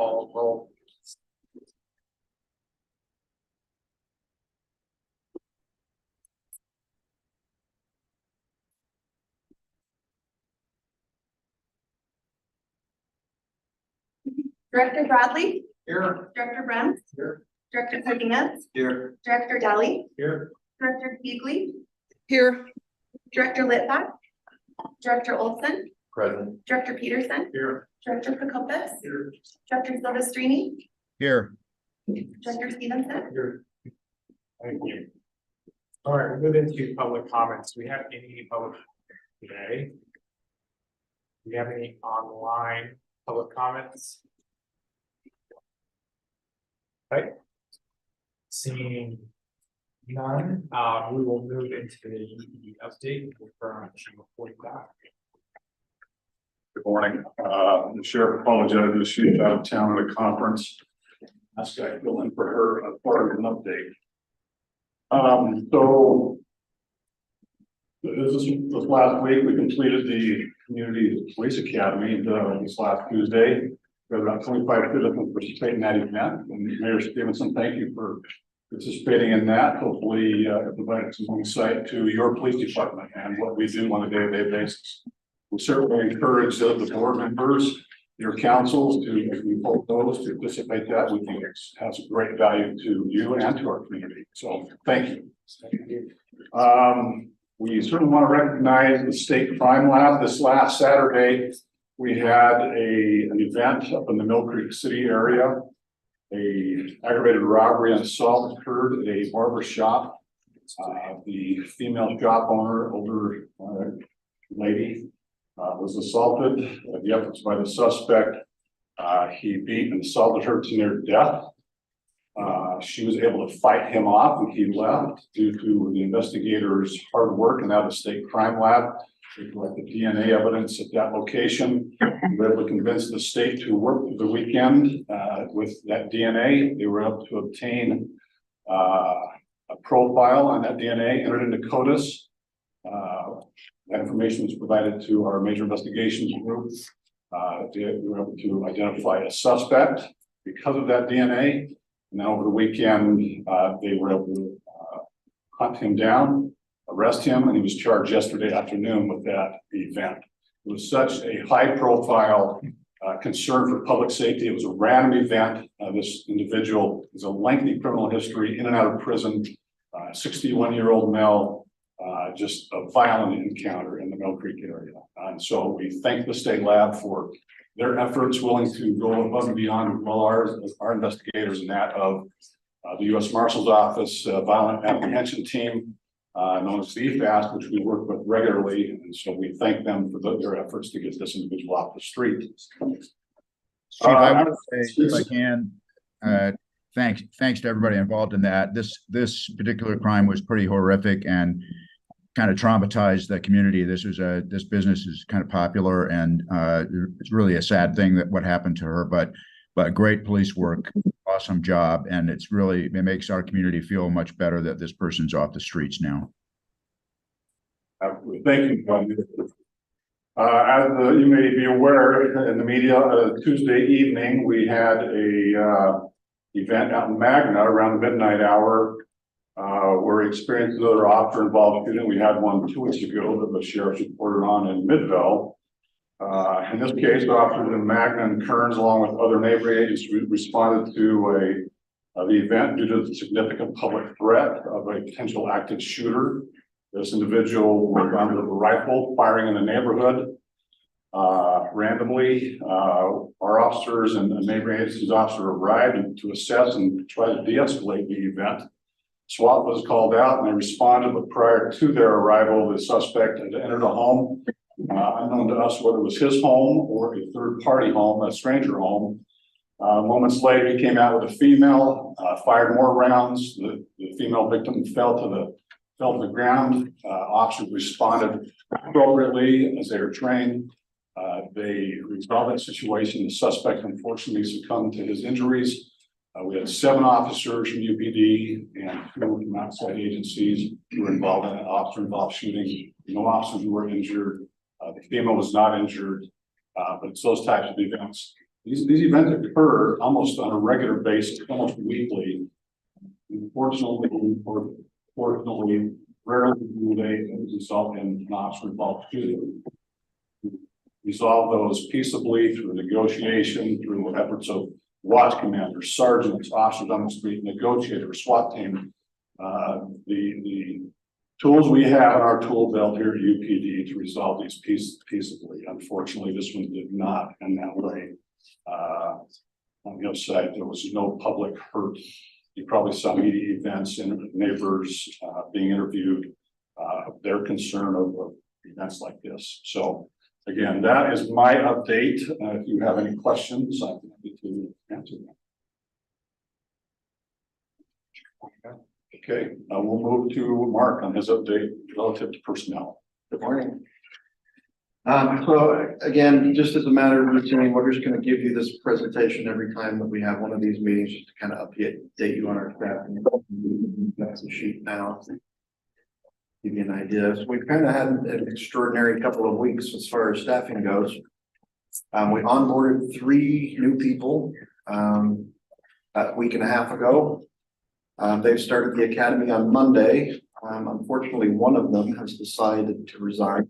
call roll. Director Bradley, Here. Director Brent, Here. Director Cardenas, Here. Director Daly, Here. Director Beagley, Here. Director Litvack, Director Olson, Present. Director Peterson, Here. Director Prokopis, Here. Director Silvestrini, Here. Director Stevenson. Here. Thank you. All right, we'll move into public comments. Do we have any public today? Do we have any online public comments? Right. Seeing none, we will move into the UPD update. Before that. Good morning. The sheriff apologizes. She's out of town at a conference. Asked I fill in for her as part of an update. So this last week we completed the Community Police Academy this last Tuesday. We had about 25 citizens participating in that event. And Mayor Stevenson, thank you for participating in that. Hopefully, it provided some insight to your police department and what we do on a day-to-day basis. We certainly encourage the board members, your councils to, if we hope those to participate in that. We think it has a great value to you and to our community. So thank you. We certainly want to recognize the State Crime Lab. This last Saturday, we had an event up in the Mill Creek City area. A aggravated robbery and assault occurred at a barber shop. The female shop owner, older lady, was assaulted. The efforts by the suspect, he beat and assaulted her to near death. She was able to fight him off and he left due to the investigators' hard work and out of state crime lab. We collected DNA evidence at that location. We were able to convince the state to work through the weekend with that DNA. They were able to obtain a profile on that DNA, entered into CODIS. That information was provided to our major investigations group. We were able to identify a suspect because of that DNA. And then over the weekend, they were able to hunt him down, arrest him, and he was charged yesterday afternoon with that event. It was such a high profile concern for public safety. It was a random event. This individual is a lengthy criminal history, in and out of prison, 61-year-old male, just a violent encounter in the Mill Creek area. And so we thank the state lab for their efforts, willing to go above and beyond, well, our investigators and that of the U.S. Marshal's Office Violent Apprehension Team, known as the EFAST, which we work with regularly. And so we thank them for their efforts to get this individual off the street. Chief, I want to say, if I can, thanks to everybody involved in that. This particular crime was pretty horrific and kind of traumatized the community. This business is kind of popular, and it's really a sad thing that what happened to her, but great police work, awesome job. And it makes our community feel much better that this person's off the streets now. Absolutely. Thank you. As you may be aware, in the media, Tuesday evening, we had a event out in Magna around the midnight hour, where we experienced another officer-involved shooting. We had one 2 weeks ago that the sheriff reported on in Midvale. In this case, officers in Magna and Kearns, along with other neighboring agents, responded to the event due to the significant public threat of a potential active shooter. This individual was armed with a rifle, firing in the neighborhood randomly. Our officers and neighboring agencies officers arrived to assess and try to de-escalate the event. SWAT was called out and they responded, but prior to their arrival, the suspect had entered a home, unknown to us whether it was his home or a third-party home, a stranger home. Moments later, he came out with a female, fired more rounds. The female victim fell to the ground. Officers responded appropriately as they were trained. They resolved that situation. The suspect unfortunately succumbed to his injuries. We had 7 officers from UPD and 2 from outside agencies who were involved in an officer-involved shooting. No officers were injured. The female was not injured, but it's those types of events These events occur almost on a regular basis, almost weekly. Unfortunately, or fortunately, rarely do they result in an officer involved shooting. Resolve those peaceably through negotiation, through efforts of watch commanders, sergeants, officers on the street, negotiators, SWAT team. The tools we have in our tool belt here at UPD to resolve these peaceably. Unfortunately, this one did not in that way. On the other side, there was no public hurt. You probably saw media events and neighbors being interviewed, their concern of events like this. So again, that is my update. If you have any questions, I'm happy to answer them. Okay, we'll move to Mark on his update relative to personnel. Good morning. So again, just as a matter of routine, we're just going to give you this presentation every time that we have one of these meetings, just to kind of update you on our staff. That's the sheet now. Give you an idea. So we've kind of had an extraordinary couple of weeks as far as staffing goes. We onboarded 3 new people a week and a half ago. They've started the academy on Monday. Unfortunately, one of them has decided to resign.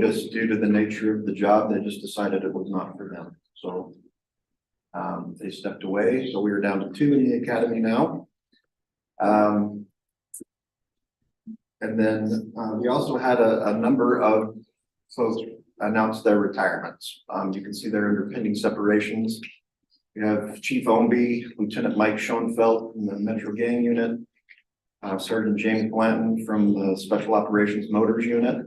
Just due to the nature of the job, they just decided it was not for them. So they stepped away. So we are down to 2 in the academy now. And then we also had a number of folks announce their retirements. You can see they're under pending separations. We have Chief Ownby, Lieutenant Mike Schoenfeld from the Metro Gang Unit, Sergeant James Blanton from the Special Operations Motors Unit,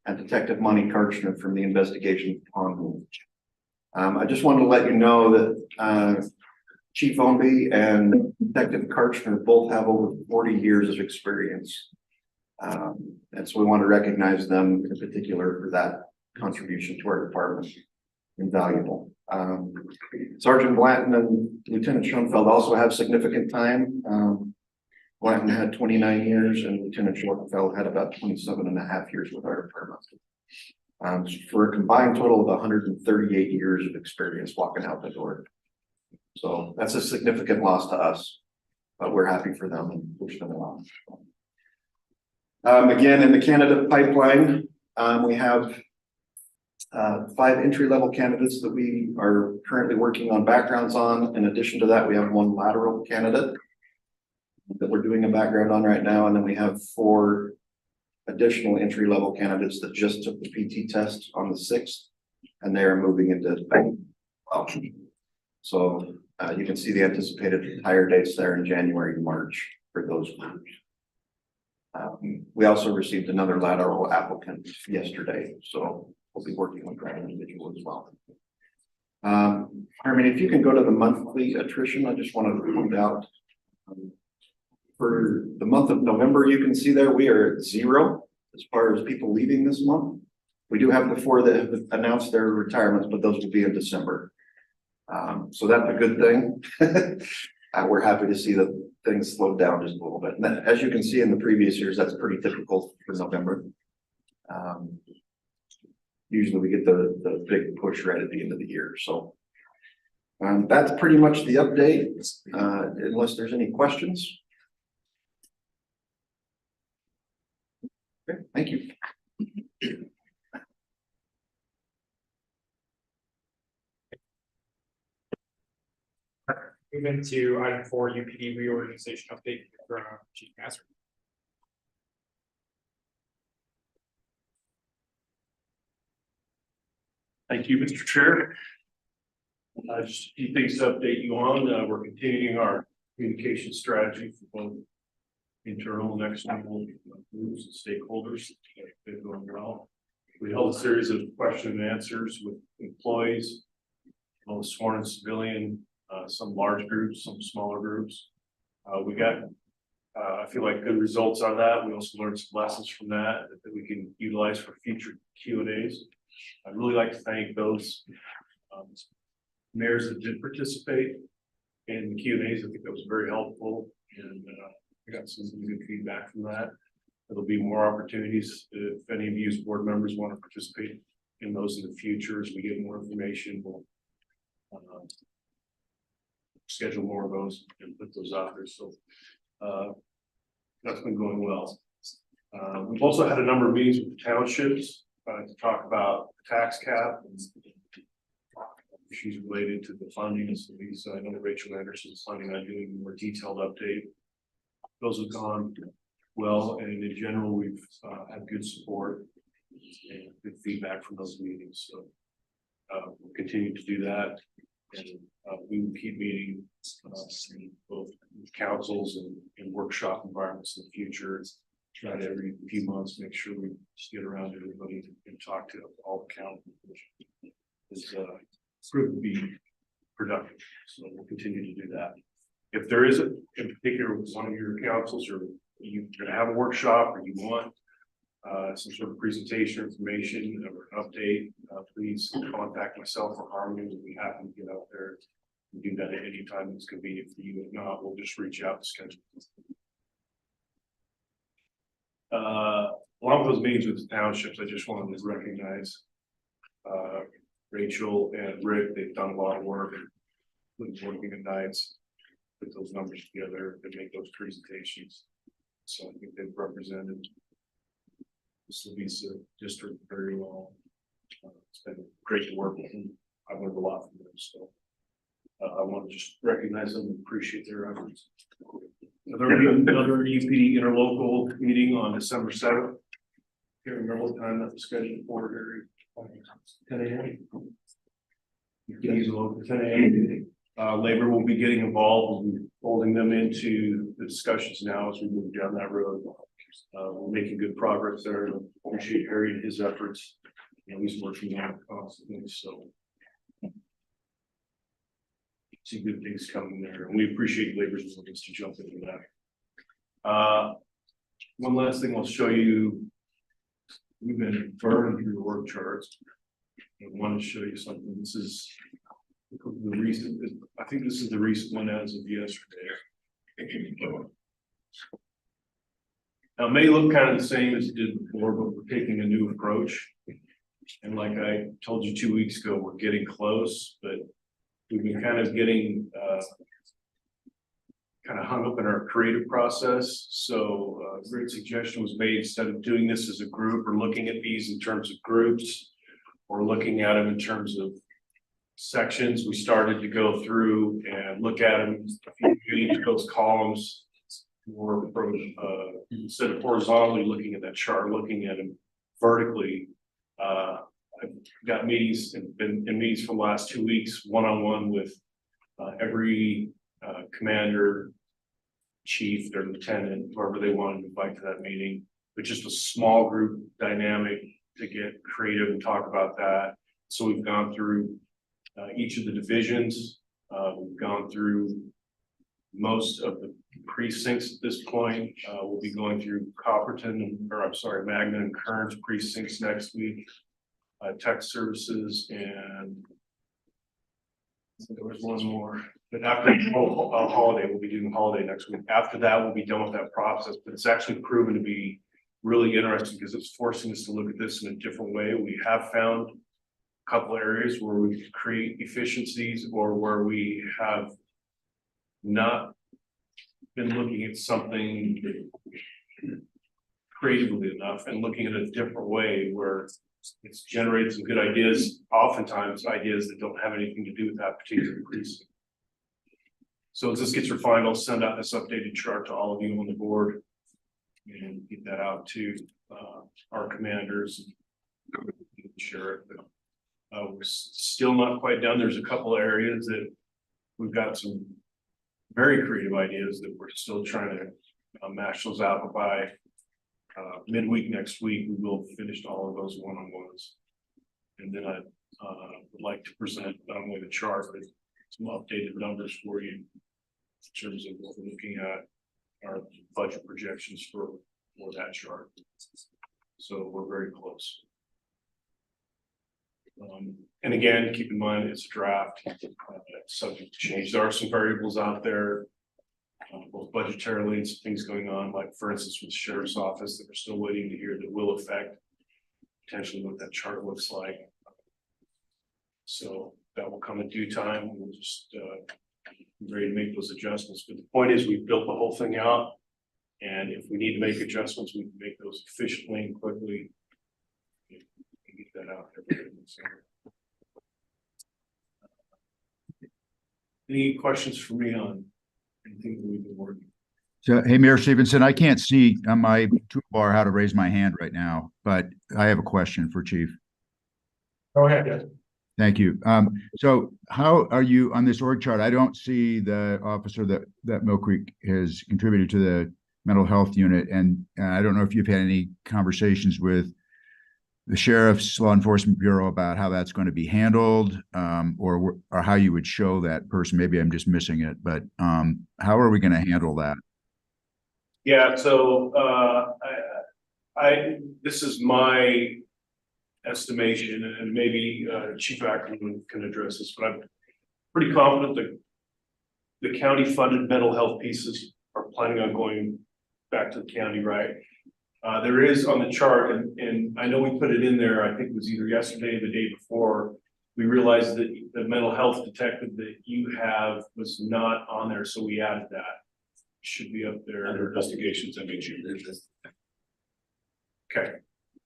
and Detective Monty Karchner from the Investigation Pond. I just wanted to let you know that Chief Ownby and Detective Karchner both have over 40 years of experience. And so we want to recognize them in particular for that contribution to our department. Invaluable. Sergeant Blanton and Lieutenant Schoenfeld also have significant time. Blanton had 29 years and Lieutenant Schoenfeld had about 27.5 years with our department. For a combined total of 138 years of experience walking out the door. So that's a significant loss to us, but we're happy for them and wish them along. Again, in the candidate pipeline, we have 5 entry-level candidates that we are currently working on backgrounds on. In addition to that, we have 1 lateral candidate that we're doing a background on right now. And then we have 4 additional entry-level candidates that just took the PT test on the 6th, and they are moving into well. So you can see the anticipated hire dates there in January and March for those groups. We also received another lateral applicant yesterday, so we'll be working with that individual as well. Harmony, if you can go to the monthly attrition, I just wanted to point out for the month of November, you can see there we are at 0 as far as people leaving this month. We do have the 4 that have announced their retirements, but those will be in December. So that's a good thing. We're happy to see that things slowed down just a little bit. And then, as you can see in the previous years, that's pretty typical for November. Usually we get the big push right at the end of the year. So that's pretty much the update, unless there's any questions. Okay, thank you. Move into item 4, UPD reorganization update from Chief Master. Thank you, Mr. Chair. Just a few things to update you on. We're continuing our communication strategy for both internal and external groups and stakeholders. Been going well. We held a series of question and answers with employees, both sworn and civilian, some large groups, some smaller groups. We got, I feel like, good results on that. We also learned some lessons from that we can utilize for future Q&As. I'd really like to thank those mayors that did participate in the Q&As. I think that was very helpful, and I got some good feedback from that. There'll be more opportunities if any of you as board members want to participate in those in the future as we get more information. We'll schedule more of those and put those out there. So that's been going well. We've also had a number of meetings with the townships to talk about the tax cap and issues related to the funding. So these, I know Rachel Anderson's planning on doing a more detailed update. Those have gone well, and in general, we've had good support and good feedback from those meetings. So we'll continue to do that, and we will keep meeting in both councils and workshop environments in the future. Try to every few months make sure we just get around to everybody and talk to all the council. Is proved to be productive, so we'll continue to do that. If there is in particular one of your councils, or you're going to have a workshop, or you want some sort of presentation information or update, please contact myself or Harmony. We'll be happy to get out there and do that at any time that's convenient for you. If not, we'll just reach out to schedule. Along with those meetings with the townships, I just wanted to recognize Rachel and Rick. They've done a lot of work, working at nights, put those numbers together and make those presentations. So I think they've represented the Slovisa district very well. It's been great to work with them. I've learned a lot from them. So I want to just recognize them and appreciate their efforts. There will be another UPD interlocal meeting on December 7th. Can't remember what time that was scheduled for, Harry. 10 a.m. UPD local 10 a.m. Labor will be getting involved. We'll be folding them into the discussions now as we move down that road. We're making good progress there. Appreciate Harry and his efforts. He's working on it constantly. So see good things coming there, and we appreciate Labor's willingness to jump into that. One last thing I'll show you. We've been burning through the work charts. I want to show you something. This is the recent. I think this is the recent one as of yesterday. Now, it may look kind of the same as it did before, but we're taking a new approach. And like I told you 2 weeks ago, we're getting close, but we've been kind of getting kind of hung up in our creative process. So a great suggestion was made, instead of doing this as a group or looking at these in terms of groups or looking at them in terms of sections, we started to go through and look at them, each of those columns, more from instead of horizontally looking at that chart, looking at them vertically. I've got meetings and been in meetings for the last 2 weeks, one-on-one with every commander, chief, their lieutenant, whoever they wanted to invite to that meeting, but just a small group dynamic to get creative and talk about that. So we've gone through each of the divisions. We've gone through most of the precincts at this point. We'll be going through Magna and Kearns precincts next week. Tech services, and there was one more. But after holiday, we'll be doing holiday next week. After that, we'll be done with that process. But it's actually proven to be really interesting because it's forcing us to look at this in a different way. We have found a couple areas where we can create efficiencies, or where we have not been looking at something creatively enough and looking at it a different way, where it's generated some good ideas, oftentimes ideas that don't have anything to do with that particular precinct. So as this gets refined, I'll send out this updated chart to all of you on the board and get that out to our commanders and share it. But we're still not quite done. There's a couple areas that we've got some very creative ideas that we're still trying to mash those out. But by midweek next week, we will finish all of those one-on-ones. And then I would like to present not only the chart, but some updated numbers for you in terms of what we're looking at, our budget projections for that chart. So we're very close. And again, keep in mind, it's a draft, subject to change. There are some variables out there, both budgetarily and some things going on, like for instance with the sheriff's office that we're still waiting to hear, that will affect potentially what that chart looks like. So that will come in due time. We'll just be ready to make those adjustments. But the point is, we built the whole thing out. And if we need to make adjustments, we can make those efficiently and quickly. And get that out there. So, any questions for me on anything that we've been working? So, hey, Mayor Stevenson, I can't see on my toolbar how to raise my hand right now, but I have a question for Chief. Go ahead. Thank you. So how are you on this org chart? I don't see the officer that Mill Creek has contributed to the mental health unit. And I don't know if you've had any conversations with the Sheriff's Law Enforcement Bureau about how that's going to be handled, or how you would show that person. Maybe I'm just missing it, but how are we going to handle that? Yeah, so this is my estimation, and maybe Chief Ackerman can address this, but I'm pretty confident that the county funded mental health pieces are planning on going back to the county, right? There is on the chart, and I know we put it in there, I think it was either yesterday or the day before, we realized that the mental health detective that you have was not on there, so we added that. Should be up there under investigations, MHU. Okay,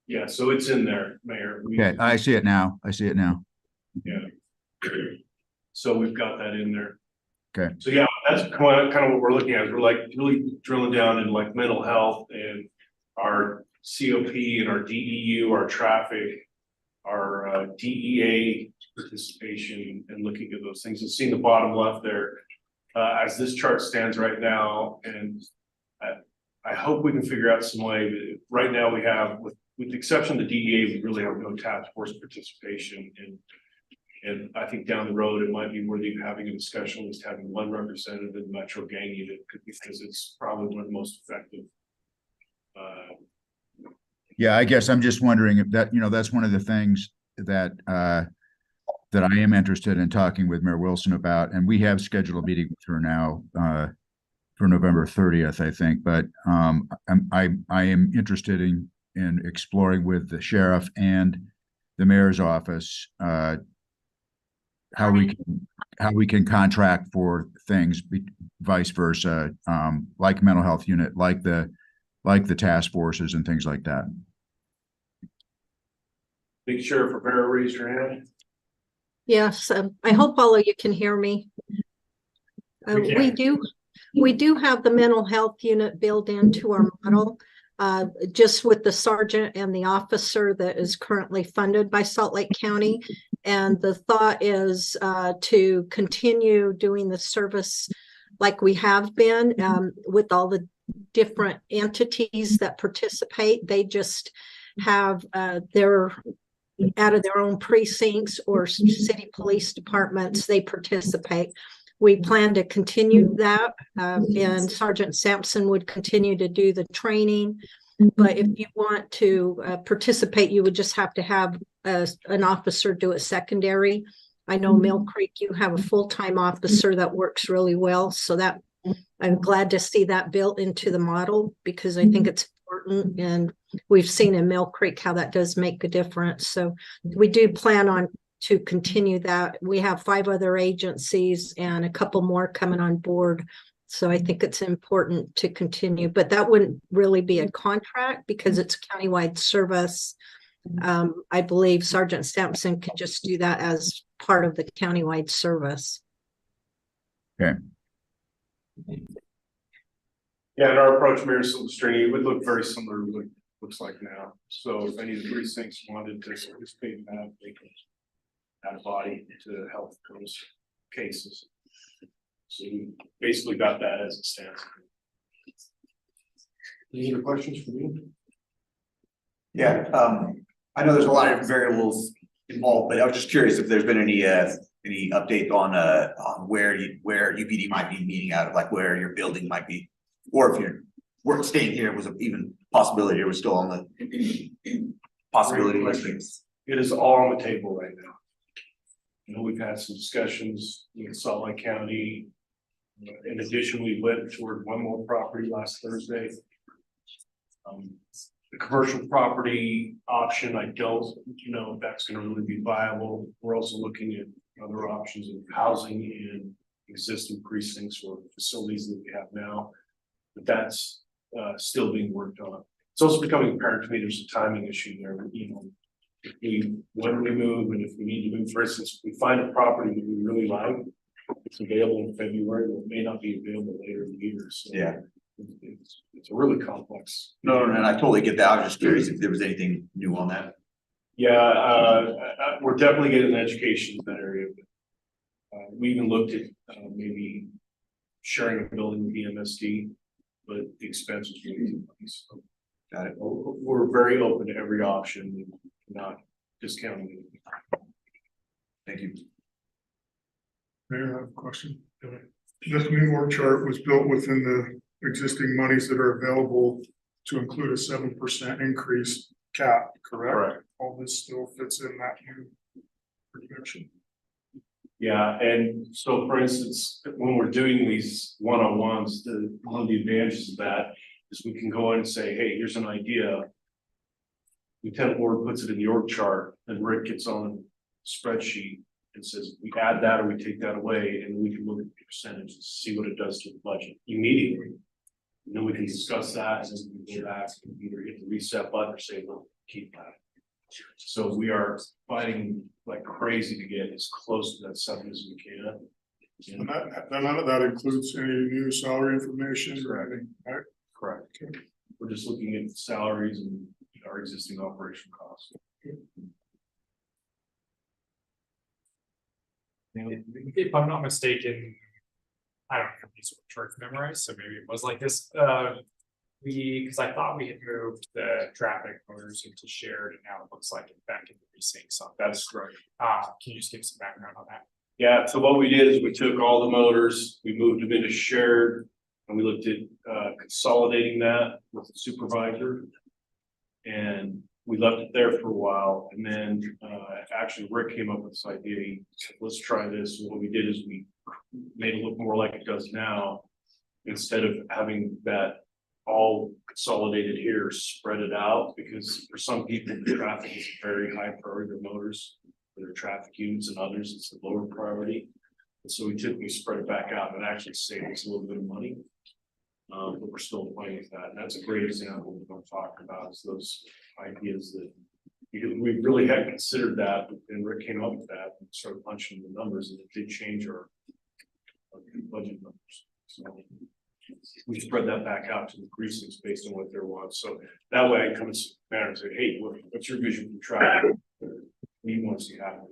yeah, so it's in there, Mayor. Okay, I see it now. I see it now. Yeah. So we've got that in there. Okay. So yeah, that's kind of what we're looking at. We're like really drilling down in like mental health and our COP and our DEU, our traffic, our DEA participation, and looking at those things. And seeing the bottom left there, as this chart stands right now, and I hope we can figure out some way. Right now we have, with the exception of the DEA, we really have no task force participation. And I think down the road, it might be worthy of having a discussion, just having one representative in the Metro Gang Unit, because it's probably one of the most effective. Yeah, I guess I'm just wondering if that, that's one of the things that that I am interested in talking with Mayor Wilson about, and we have scheduled a meeting with her now for November 30th, I think. But I am interested in exploring with the sheriff and the mayor's office how we can contract for things, vice versa, like mental health unit, like the task forces and things like that. Big Sheriff Rivera raised her hand. Yes, I hope all of you can hear me. We do have the mental health unit built into our model, just with the sergeant and the officer that is currently funded by Salt Lake County. And the thought is to continue doing the service like we have been with all the different entities that participate. They just have their out of their own precincts or city police departments, they participate. We plan to continue that, and Sergeant Sampson would continue to do the training. But if you want to participate, you would just have to have an officer do it secondary. I know Mill Creek, you have a full-time officer that works really well. So that I'm glad to see that built into the model, because I think it's important, and we've seen in Mill Creek how that does make a difference. So we do plan on to continue that. We have 5 other agencies and a couple more coming on board. So I think it's important to continue, but that wouldn't really be a contract because it's countywide service. I believe Sergeant Sampson can just do that as part of the countywide service. Okay. Yeah, and our approach, Mayor Silvestrini, it would look very similar to what it looks like now. So if any of the precincts wanted to participate in that, they could add a body to help those cases. So we basically got that as it stands. Any other questions for me? Yeah, I know there's a lot of variables involved, but I was just curious if there's been any update on where UPD might be meeting out of, like where your building might be, or if you're staying here was even possibility, or was still on the possibility list. It is all on the table right now. You know, we've had some discussions with Salt Lake County. In addition, we went toward one more property last Thursday. The commercial property option, I don't know if that's gonna really be viable. We're also looking at other options of housing in existing precincts or facilities that we have now. But that's still being worked on. It's also becoming apparent to me there's a timing issue there, you know. When we move and if we need to move, for instance, if we find a property that we really like, it's available in February, but it may not be available later in the year, so. Yeah. It's a really complex. No, and I totally get that. I was just curious if there was anything new on that. Yeah, we're definitely getting an education in that area. We even looked at maybe sharing a building with EMSD, but the expense was really too much. So Got it. we're very open to every option, not discounting anything. Thank you. Mayor, I have a question. This new org chart was built within the existing monies that are available to include a 7% increase cap, correct? Correct. All this still fits in that new projection. Yeah, and so for instance, when we're doing these one-on-ones, one of the advantages of that is we can go in and say, hey, here's an idea. Lieutenant Ward puts it in the org chart and Rick gets on a spreadsheet and says, we add that or we take that away, and we can look at the percentages, see what it does to the budget immediately. And then we can discuss that and then we can go back and either hit the reset button or say, well, keep that. So we are fighting like crazy to get as close to that 7 as we can. And none of that includes any new salary information or anything, right? Correct. We're just looking at salaries and our existing operation costs. If I'm not mistaken, I don't have these charts memorized, so maybe it was like this. Because I thought we had moved the traffic motors into shared, and now it looks like it's back in the precinct. So That's correct. can you just give some background on that? Yeah, so what we did is we took all the motors, we moved them into shared, and we looked at consolidating that with the supervisor. And we left it there for a while, and then actually Rick came up with this idea. He said, let's try this. And what we did is we made it look more like it does now. Instead of having that all consolidated here, spread it out, because for some people, the traffic is a very high priority, their motors, their traffic units, and others, it's a lower priority. And so we spread it back out and it actually saved us a little bit of money. But we're still playing with that. And that's a great example of what I'm talking about, is those ideas that we really hadn't considered that, and Rick came up with that and started punching the numbers, and it did change our budget numbers. So we spread that back out to the precincts based on what there was. So that way I come to Mayor and say, hey, what's your vision for traffic? We want to see happen.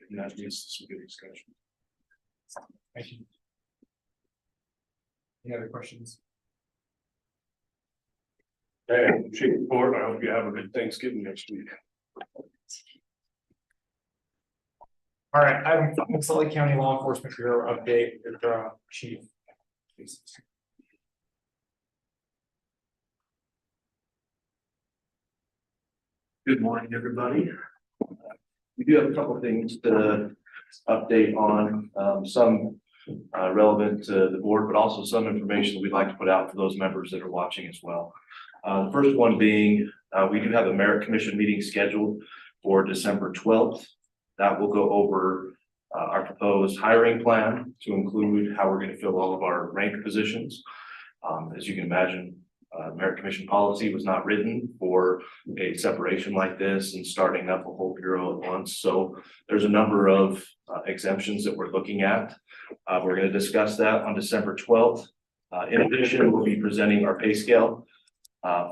And that leads to some good discussion. Thank you. Any other questions? Hey, I appreciate the board. I hope you have a good Thanksgiving next week. All right, item 5, Salt Lake County Law Enforcement Bureau update, Chief. Please. Good morning, everybody. We do have a couple of things to update on, some relevant to the board, but also some information we'd like to put out for those members that are watching as well. The first one being, we do have a merit commission meeting scheduled for December 12th. That will go over our proposed hiring plan to include how we're going to fill all of our ranked positions. As you can imagine, merit commission policy was not written for a separation like this and starting up a whole bureau at once. So there's a number of exemptions that we're looking at. We're going to discuss that on December 12th. In addition, we'll be presenting our pay scale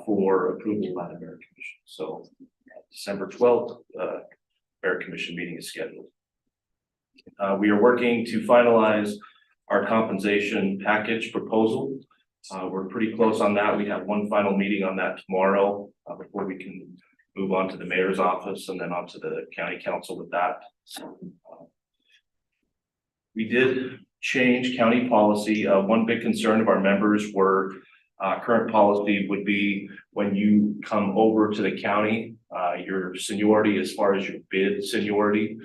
for approval by the merit commission. So December 12th, merit commission meeting is scheduled. We are working to finalize our compensation package proposal. We're pretty close on that. We have one final meeting on that tomorrow before we can move on to the mayor's office and then on to the county council with that. We did change county policy. One big concern of our members were current policy would be when you come over to the county, your seniority as far as your bid seniority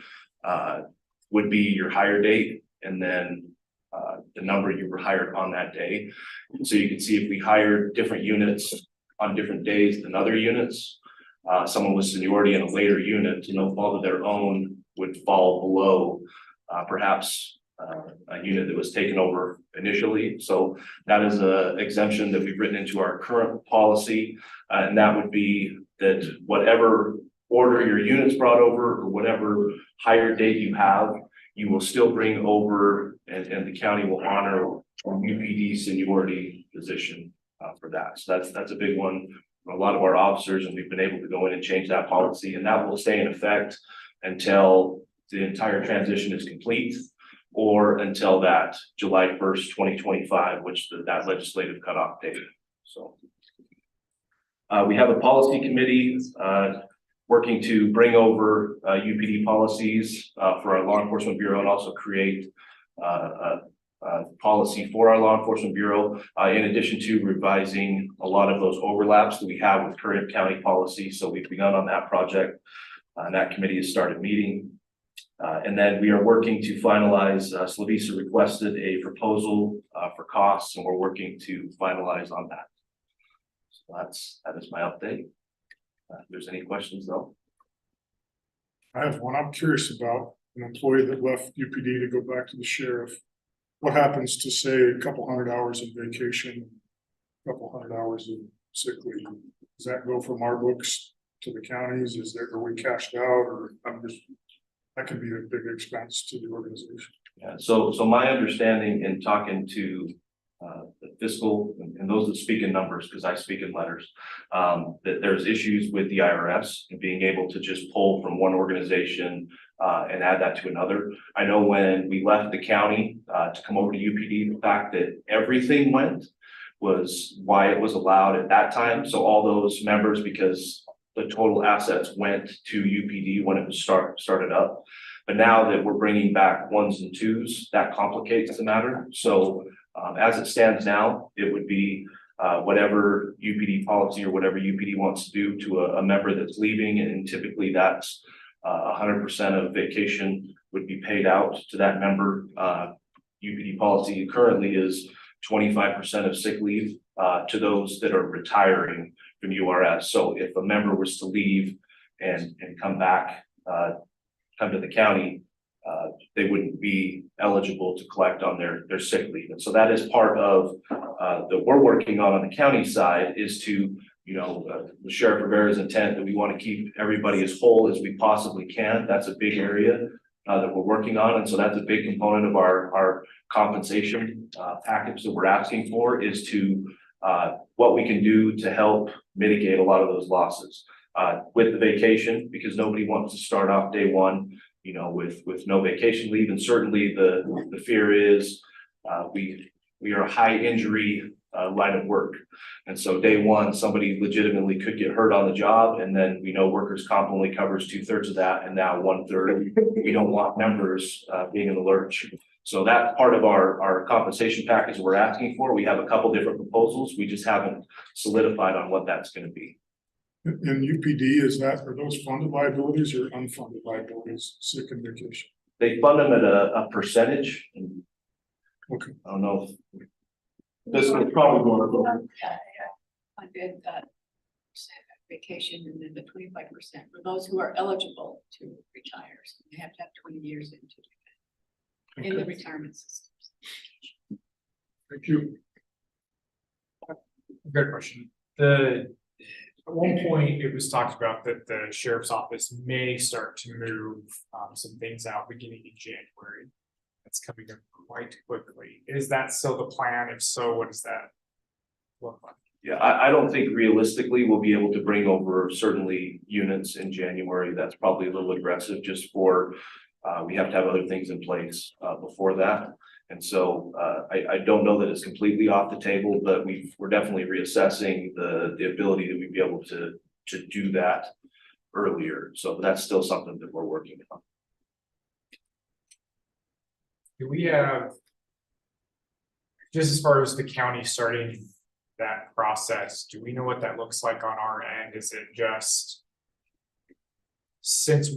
would be your hire date, and then the number you were hired on that day. So you can see if we hired different units on different days than other units. Someone with seniority in a later unit, to no fault of their own, would fall below perhaps a unit that was taken over initially. So that is a exemption that we've written into our current policy. And that would be that whatever order your units brought over, or whatever higher date you have, you will still bring over, and the county will honor UPD seniority position for that. So that's a big one for a lot of our officers, and we've been able to go in and change that policy, and that will stay in effect until the entire transition is complete, or until that July 1st, 2025, which that legislative cutoff date. So we have a policy committee working to bring over UPD policies for our law enforcement bureau, and also create a policy for our law enforcement bureau, in addition to revising a lot of those overlaps that we have with current county policy. So we've begun on that project, and that committee has started meeting. And then we are working to finalize, Slovisa requested a proposal for costs, and we're working to finalize on that. So that is my update. If there's any questions though. I have one. I'm curious about an employee that left UPD to go back to the sheriff. What happens to, say, a couple hundred hours of vacation, a couple hundred hours of sick leave? Does that go from our books to the counties? Are we cashed out, or that could be a big expense to the organization? Yeah, so my understanding in talking to the fiscal and those that speak in numbers, because I speak in letters, that there's issues with the IRS and being able to just pull from one organization and add that to another. I know when we left the county to come over to UPD, the fact that everything went was why it was allowed at that time. So all those members, because the total assets went to UPD when it was started up. But now that we're bringing back ones and twos, that complicates the matter. So as it stands now, it would be whatever UPD policy or whatever UPD wants to do to a member that's leaving, and typically that's 100% of vacation would be paid out to that member. UPD policy currently is 25% of sick leave to those that are retiring from URS. So if a member was to leave and come back, come to the county, they wouldn't be eligible to collect on their sick leave. And so that is part of that we're working on the county side, is to, the Sheriff Rivera's intent that we want to keep everybody as whole as we possibly can. That's a big area that we're working on. And so that's a big component of our compensation package that we're asking for, is to what we can do to help mitigate a lot of those losses with the vacation, because nobody wants to start off day one, with no vacation leave. And certainly the fear is we are a high injury line of work. And so day one, somebody legitimately could get hurt on the job. And then we know workers' comp only covers 2/3 of that, and now 1/3. We don't want members being in the lurch. So that's part of our compensation package we're asking for. We have a couple different proposals. We just haven't solidified on what that's going to be. In UPD, are those funded liabilities or unfunded liabilities, sick and vacation? They fund them at a percentage. Okay. I don't know if this is probably more. Funded vacation, and then the 25% for those who are eligible to retire. So they have to have 20 years in the retirement systems. Thank you. Good question. At one point, it was talked about that the sheriff's office may start to move some things out beginning in January. That's coming up quite quickly. Is that still the plan? If so, what does that look like? Yeah, I don't think realistically we'll be able to bring over certainly units in January. That's probably a little aggressive, just for we have to have other things in place before that. And so I don't know that it's completely off the table, but we're definitely reassessing the ability that we'd be able to do that earlier. So that's still something that we're working on. Do we have, just as far as the county starting that process, do we know what that looks like on our end? Is it just, since,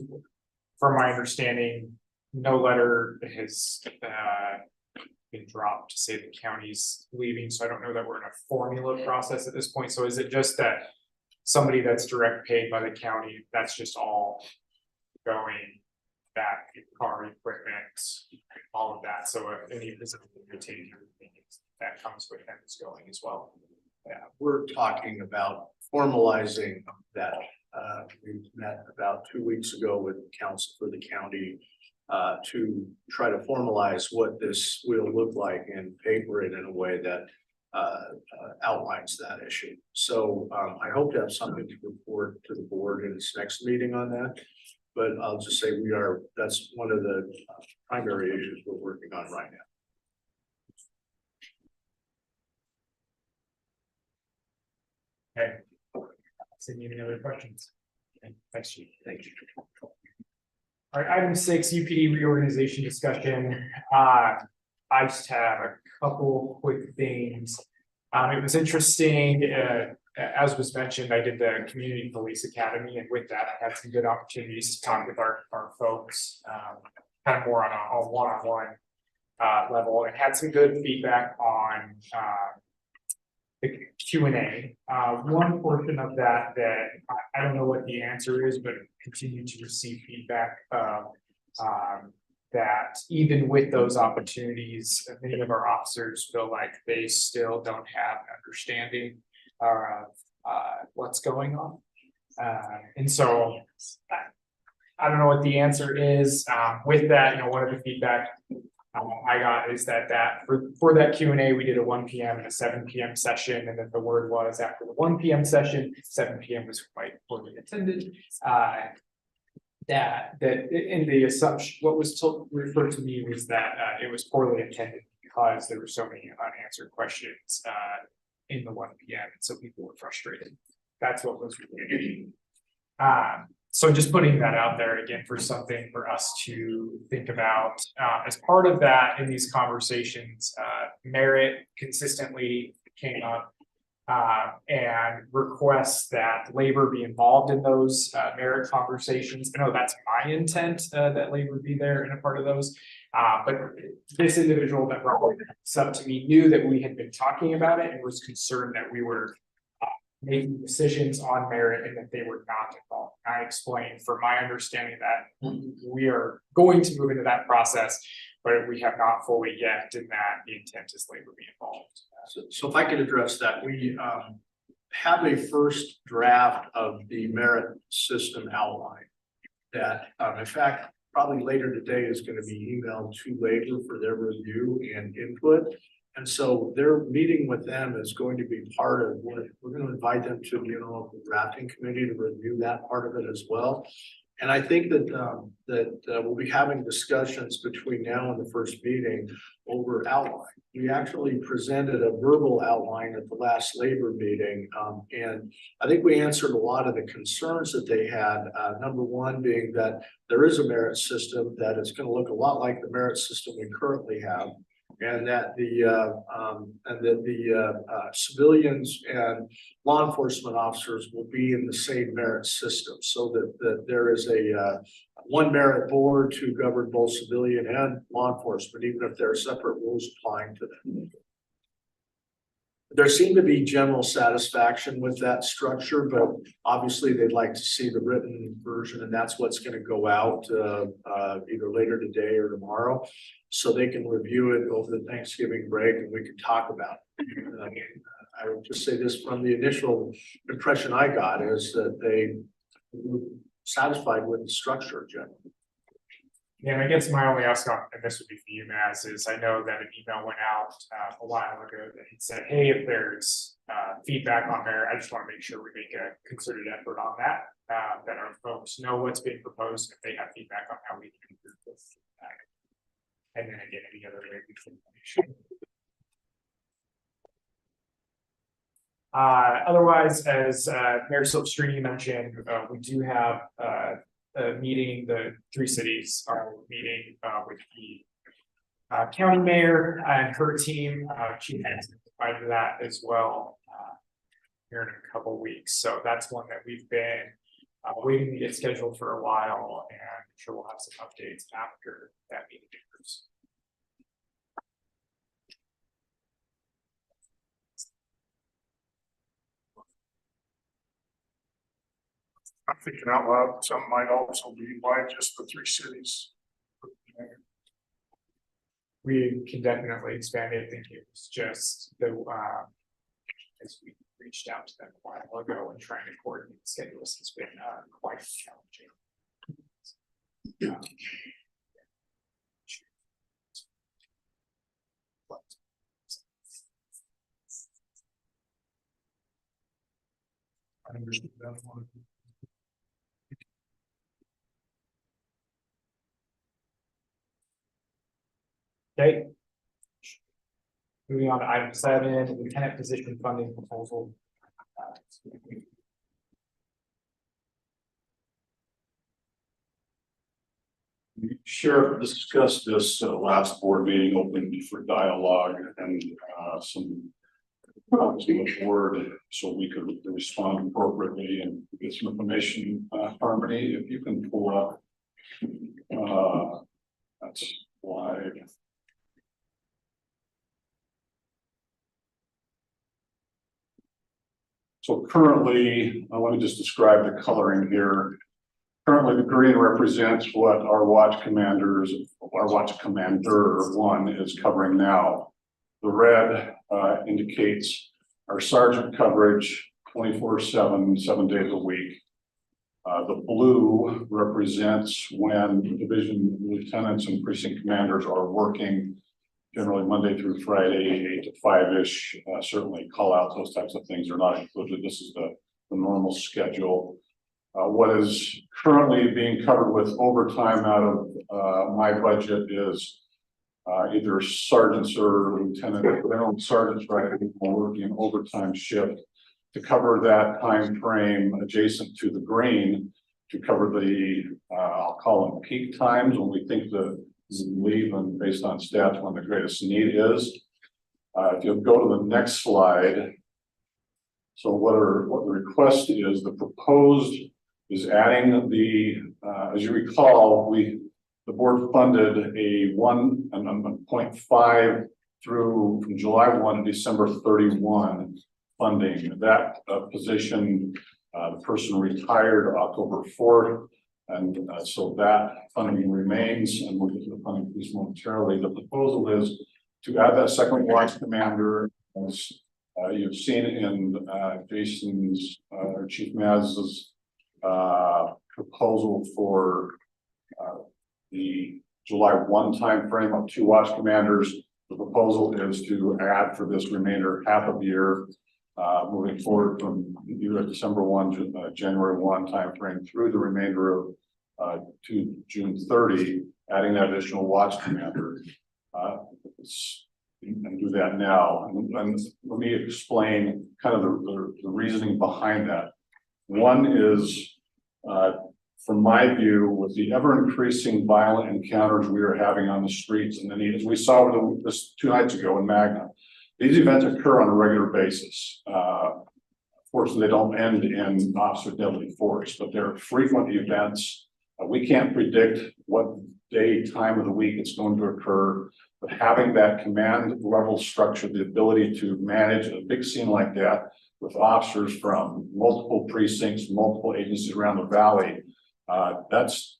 from my understanding, no letter has been dropped to say the county's leaving, so I don't know that we're in a formula process at this point. So is it just that somebody that's direct paid by the county, that's just all going back, car equipment, all of that, so any physical retaining that comes with them is going as well. Yeah, we're talking about formalizing that. We met about 2 weeks ago with council for the county to try to formalize what this will look like and paper it in a way that outlines that issue. So I hope to have something to report to the board in this next meeting on that. But I'll just say that's one of the primary issues we're working on right now. Okay. Any other questions? Okay, thanks, Chief. Thank you. All right, item 6, UPD reorganization discussion. I just have a couple quick things. It was interesting, as was mentioned, I did the Community Police Academy, and with that, I had some good opportunities to talk with our folks, kind of more on a one-on-one level, and had some good feedback on the Q&A. One portion of that I don't know what the answer is, but continue to receive feedback that even with those opportunities, many of our officers feel like they still don't have an understanding of what's going on. And so I don't know what the answer is. With that, one of the feedback I got is that for that Q&A, we did a 1 p.m. and a 7 p.m. session, and then the word was after the 1 p.m. session, 7 p.m. was quite poorly attended. That in the assumption, what was referred to me was that it was poorly attended because there were so many unanswered questions in the 1 p.m. and so people were frustrated. That's what was related. So just putting that out there again for something for us to think about. As part of that, in these conversations, merit consistently came up and requests that labor be involved in those merit conversations. I know that's my intent, that labor be there and a part of those. But this individual that brought this up to me knew that we had been talking about it and was concerned that we were making decisions on merit and that they were not involved. I explained from my understanding that we are going to move into that process, but we have not fully yet, and that the intent is labor be involved. So if I could address that, we have a first draft of the merit system outline that, in fact, probably later today is going to be emailed to labor for their review and input. And so their meeting with them is going to be part of what we're going to invite them to the interlocal drafting committee to review that part of it as well. And I think that we'll be having discussions between now and the first meeting over outline. We actually presented a verbal outline at the last labor meeting, and I think we answered a lot of the concerns that they had. Number one being that there is a merit system that is going to look a lot like the merit system we currently have. And that the civilians and law enforcement officers will be in the same merit system, so that there is a one merit board to govern both civilian and law enforcement, even if there are separate rules applying to them. There seemed to be general satisfaction with that structure, but obviously they'd like to see the written version, and that's what's going to go out either later today or tomorrow, so they can review it over the Thanksgiving break and we can talk about it. I would just say this from the initial impression I got is that they were satisfied with the structure generally. Yeah, and I guess my only ask on, and this would be for you, Maz, is I know that an email went out a while ago that he said, hey, if there's feedback on there, I just want to make sure we make a concerted effort on that, that our folks know what's being proposed, if they have feedback on how we can improve this feedback. And then again, any other way we can make sure. Otherwise, as Mayor Silvestrini mentioned, we do have meeting, the 3 cities are meeting with the county mayor and her team. She has invited that as well here in a couple weeks. So that's one that we've been waiting to get scheduled for a while, and I'm sure we'll have some updates after that meeting. thinking out loud, some might also be why just the 3 cities. We can definitely expand it. I think it was just the, as we reached out to them a while ago and trying to coordinate schedules has been quite challenging. I understood that one. Okay. Moving on to item 7, lieutenant position funding proposal. Sheriff discussed this last board meeting, open for dialogue and some word so we could respond appropriately and get some information. Harmony, if you can pull up, that's why. So currently, let me just describe the coloring here. Currently, the green represents what our watch commander 1 is covering now. The red indicates our sergeant coverage 24/7, 7 days a week. The blue represents when division lieutenants and precinct commanders are working generally Monday through Friday, 8 to 5-ish. Certainly call out, those types of things are not included. This is the normal schedule. What is currently being covered with overtime out of my budget is either sergeants or lieutenant, general sergeants, right, working an overtime shift to cover that time frame adjacent to the green, to cover the I'll call them peak times when we think the leave and based on stats when the greatest need is. If you'll go to the next slide. So what the request is, the proposed is adding the, as you recall, the board funded a 1.5 through from July 1 to December 31 funding. That position, the person retired October 4th, and so that funding remains, and we'll get to the funding piece momentarily. The proposal is to add that second watch commander, as you've seen in Jason's Chief Maz's proposal for the July 1 timeframe of 2 watch commanders. The proposal is to add for this remainder half of the year, moving forward from either December 1, January 1 timeframe through the remainder of to June 30, adding that additional watch commander. And do that now. And let me explain kind of the reasoning behind that. One is, from my view, with the ever increasing violent encounters we are having on the streets, and as we saw this 2 nights ago in Magna, these events occur on a regular basis. Fortunately, they don't end in officer deadly force, but they're frequent events. We can't predict what day, time of the week it's going to occur, but having that command level structure, the ability to manage a big scene like that with officers from multiple precincts, multiple agencies around the valley, that's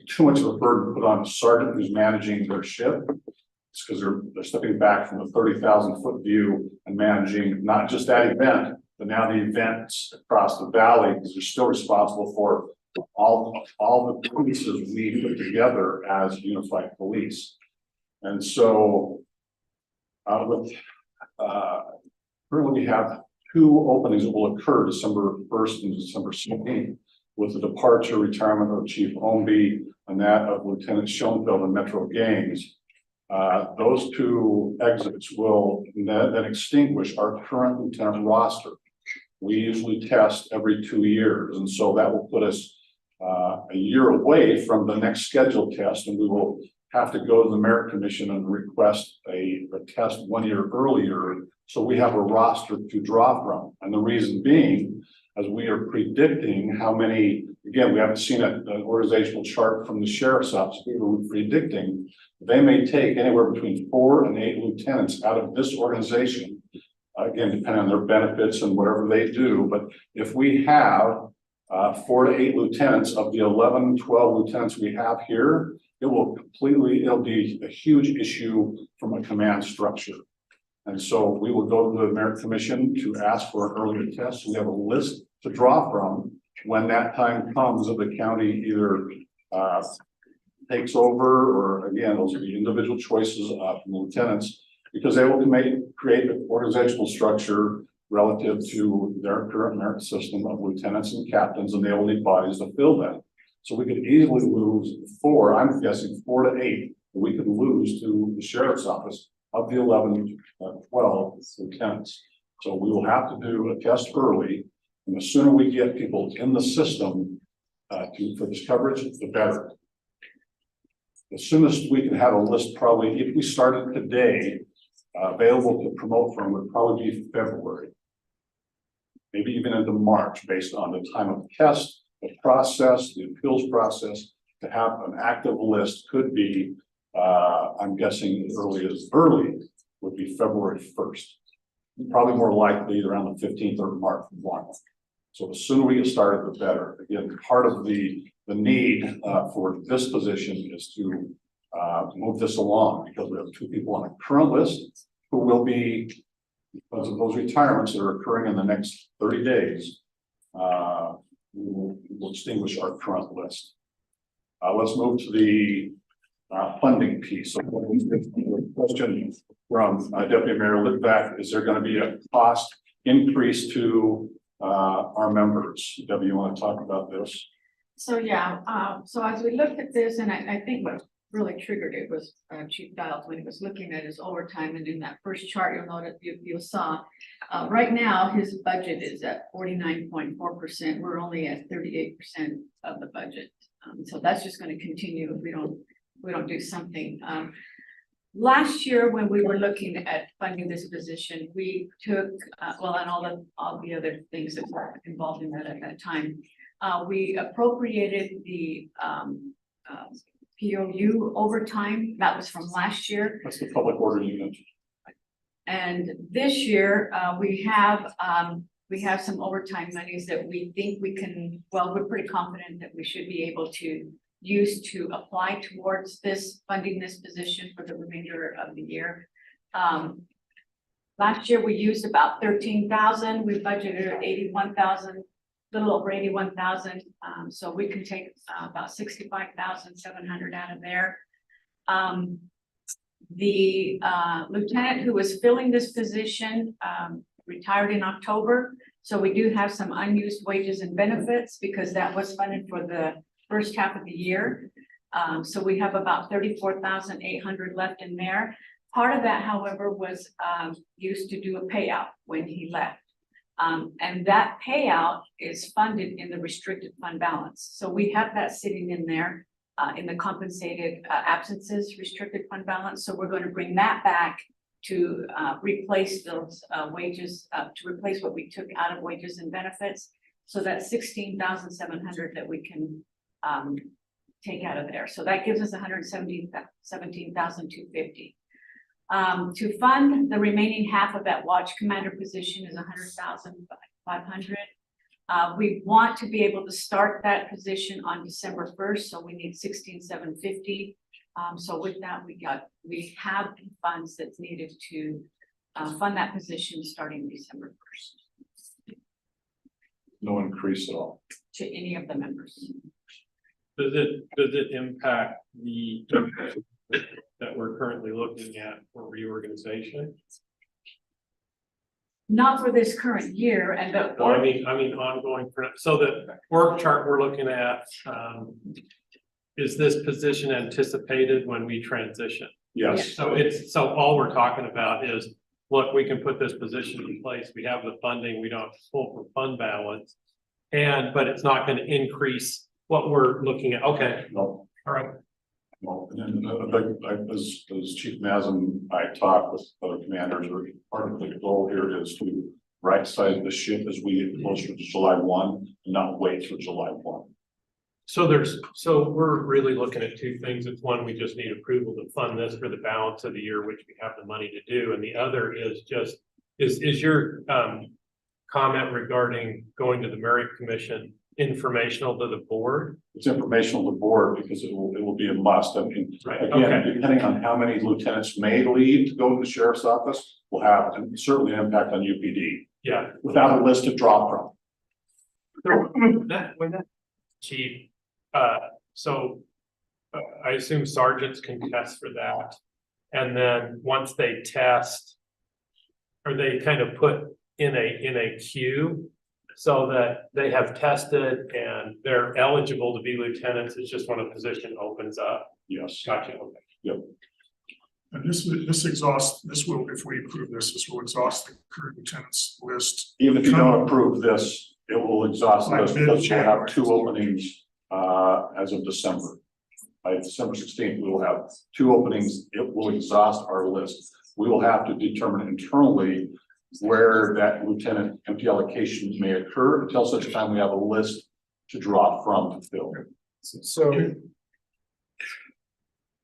too much of a burden to put on a sergeant who's managing their ship. It's because they're stepping back from the 30,000 foot view and managing not just that event, but now the events across the valley, because they're still responsible for all the pieces we put together as unified police. And so currently we have 2 openings that will occur December 1st and December 17th, with the departure, retirement of Chief Omby and that of Lieutenant Schoenfeld and Metro Gaines. Those 2 exits will then extinguish our current lieutenant roster. We usually test every 2 years, and so that will put us a year away from the next scheduled test, and we will have to go to the Merit Commission and request a test 1 year earlier, so we have a roster to draw from. And the reason being, as we are predicting how many, again, we haven't seen an organizational chart from the sheriff's office, we were predicting they may take anywhere between 4 and 8 lieutenants out of this organization, again, depending on their benefits and whatever they do. But if we have 4 to 8 lieutenants. Of the 11, 12 lieutenants we have here, it'll be a huge issue from a command structure. And so we will go to the Merit Commission to ask for an earlier test. We have a list to draw from when that time comes that the county either takes over, or again, those will be individual choices from lieutenants, because they will create an organizational structure relative to their current merit system of lieutenants and captains, and they will need bodies to fill that. So we could easily lose 4, I'm guessing 4 to 8, we could lose to the sheriff's office of the 11, 12 lieutenants. So we will have to do a test early, and the sooner we get people in the system for this coverage, the better. The soonest we can have a list, probably if we started today, available to promote from, would probably be February. Maybe even into March, based on the time of test, the process, the appeals process. To have an active list could be, I'm guessing early would be February 1st. Probably more likely around the 15th or March 1. So the sooner we get started, the better. Again, part of the need for this position is to move this along, because we have 2 people on a current list who will be, because of those retirements that are occurring in the next 30 days, we will extinguish our current list. Let's move to the funding piece. So question from Deputy Mayor Litvak: is there going to be a cost increase to our members? Debbie, you want to talk about this? So, yeah, so as we looked at this, and I think what really triggered it was Chief Giles when he was looking at his overtime, and in that first chart, you'll notice, you saw, right now, his budget is at 49.4%. We're only at 38% of the budget. So that's just going to continue if we don't do something. Last year, when we were looking at funding this position, we took, and all the other things that were involved in that at that time, we appropriated the POU overtime. That was from last year. That's the public order unit. And this year, we have some overtime monies that we think we can, we're pretty confident that we should be able to use to apply towards this, funding this position for the remainder of the year. Last year, we used about 13,000. We budgeted 81,000, a little over 81,000. So we can take about 65,700 out of there. The lieutenant who was filling this position retired in October. So we do have some unused wages and benefits because that was funded for the first half of the year. So we have about 34,800 left in there. Part of that, however, was used to do a payout when he left. And that payout is funded in the restricted fund balance. So we have that sitting in there in the compensated absences restricted fund balance. So we're going to bring that back to replace those wages, to replace what we took out of wages and benefits. So that's 16,700 that we can take out of there. So that gives us 117,250. To fund the remaining half of that watch commander position is 100,500. We want to be able to start that position on December 1st, so we need 16,750. So with that, we have funds that's needed to fund that position starting December 1st. No increase at all To any of the members. Does it impact the that we're currently looking at for reorganization? Not for this current year, and the. No, I mean ongoing. So the org chart we're looking at, is this position anticipated when we transition? Yes. So all we're talking about is, look, we can put this position in place. We have the funding. We don't have to pull from fund balance, but it's not going to increase what we're looking at. Okay. No. All right. Well, and as Chief Maz and I talked with other commanders, part of the goal here is to right size the ship as we get closer to July 1 and not wait for July 1. So we're really looking at 2 things. It's one, we just need approval to fund this for the balance of the year, which we have the money to do. And the other is just, is your comment regarding going to the Merit Commission informational to the board? It's informational to the board because it will be a must. I mean, Right, again, okay. depending on how many lieutenants may leave to go to the sheriff's office, will have certainly an impact on UPD Yeah. without a list to draw from. So when that chief, so I assume sergeants can test for that. And then once they test, are they kind of put in a queue so that they have tested and they're eligible to be lieutenants? It's just when a position opens up. Yes. Gotcha. Okay. Yep. And this exhausts, this will, if we approve this will exhaust the current lieutenants list. Even if you don't approve this, it will exhaust By this because we'll have mid-January. 2 openings as of December. By December 16th, we will have 2 openings. It will exhaust our list. We will have to determine internally where that lieutenant empty allocation may occur until such time we have a list to draw from to fill. So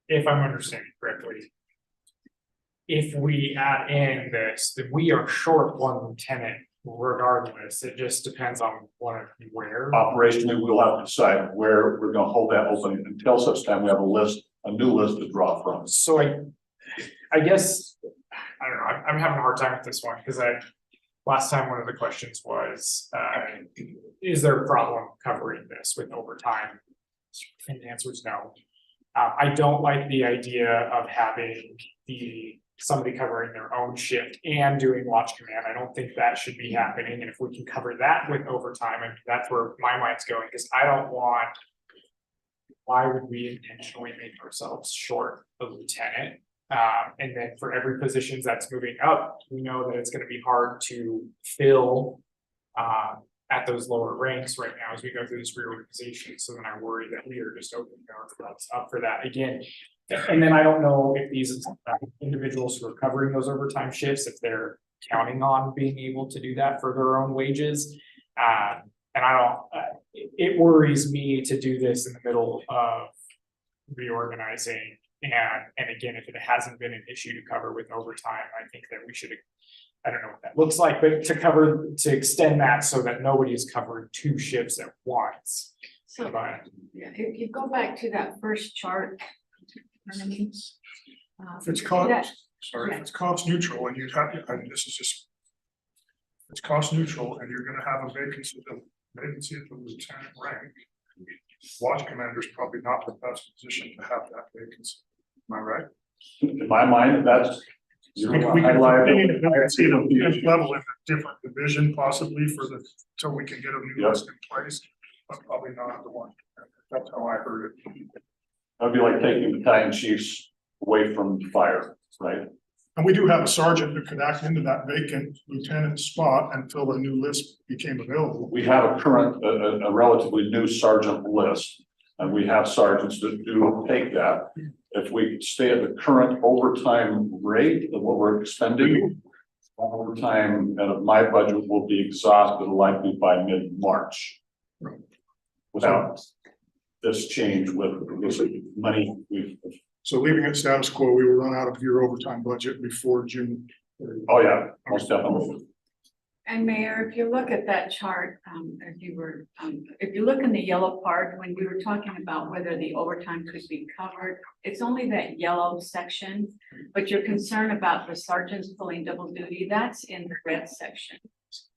if I'm understanding correctly, if we add in this, then we are short 1 lieutenant regardless. It just depends on what, where. Operationally, we'll have to decide where we're gonna hold that opening until such time we have a new list to draw from. So I guess, I don't know, I'm having a hard time with this one because last time one of the questions was, is there a problem covering this with overtime? And the answer is no. I don't like the idea of having somebody covering their own shift and doing watch command. I don't think that should be happening. And if we can cover that with overtime, and that's where my mind's going, because I don't want, why would we intentionally make ourselves short a lieutenant? And then for every positions that's moving up, we know that it's gonna be hard to fill at those lower ranks right now as we go through this reorganization. So then I worry that we are just opening ourselves up for that again. And then I don't know if these individuals who are covering those overtime shifts, if they're counting on being able to do that for their own wages. And I don't, it worries me to do this in the middle of reorganizing. And again, if it hasn't been an issue to cover with overtime, I think that we should, I don't know what that looks like, but to extend that so that nobody is covering 2 shifts at once. So, But yeah, if you go back to that first chart. If it's cost, that- sorry, if it's cost neutral and you have, I mean, this is just. It's cost neutral and you're gonna have a vacancy at the lieutenant rank. Watch commander's probably not the best position to have that vacancy. Am I right? In my mind, that's. We can continue to vacancy at a level in a different division possibly till we can get a new list in place, but probably not the one. That's how I heard it. That'd be like taking the battalion chiefs away from fire, right? And we do have a sergeant who could act into that vacant lieutenant spot until a new list became available. We have a relatively new sergeant list, and we have sergeants that do take that. If we stay at the current overtime rate of what we're expending, overtime out of my budget will be exhausted likely by mid-March. Without this change with this money we've. So leaving it status quo, we will run out of your overtime budget before June. Oh, yeah, most definitely. And Mayor, if you look at that chart, if you look in the yellow part, when we were talking about whether the overtime could be covered, it's only that yellow section. But your concern about the sergeants pulling double duty, that's in the red section.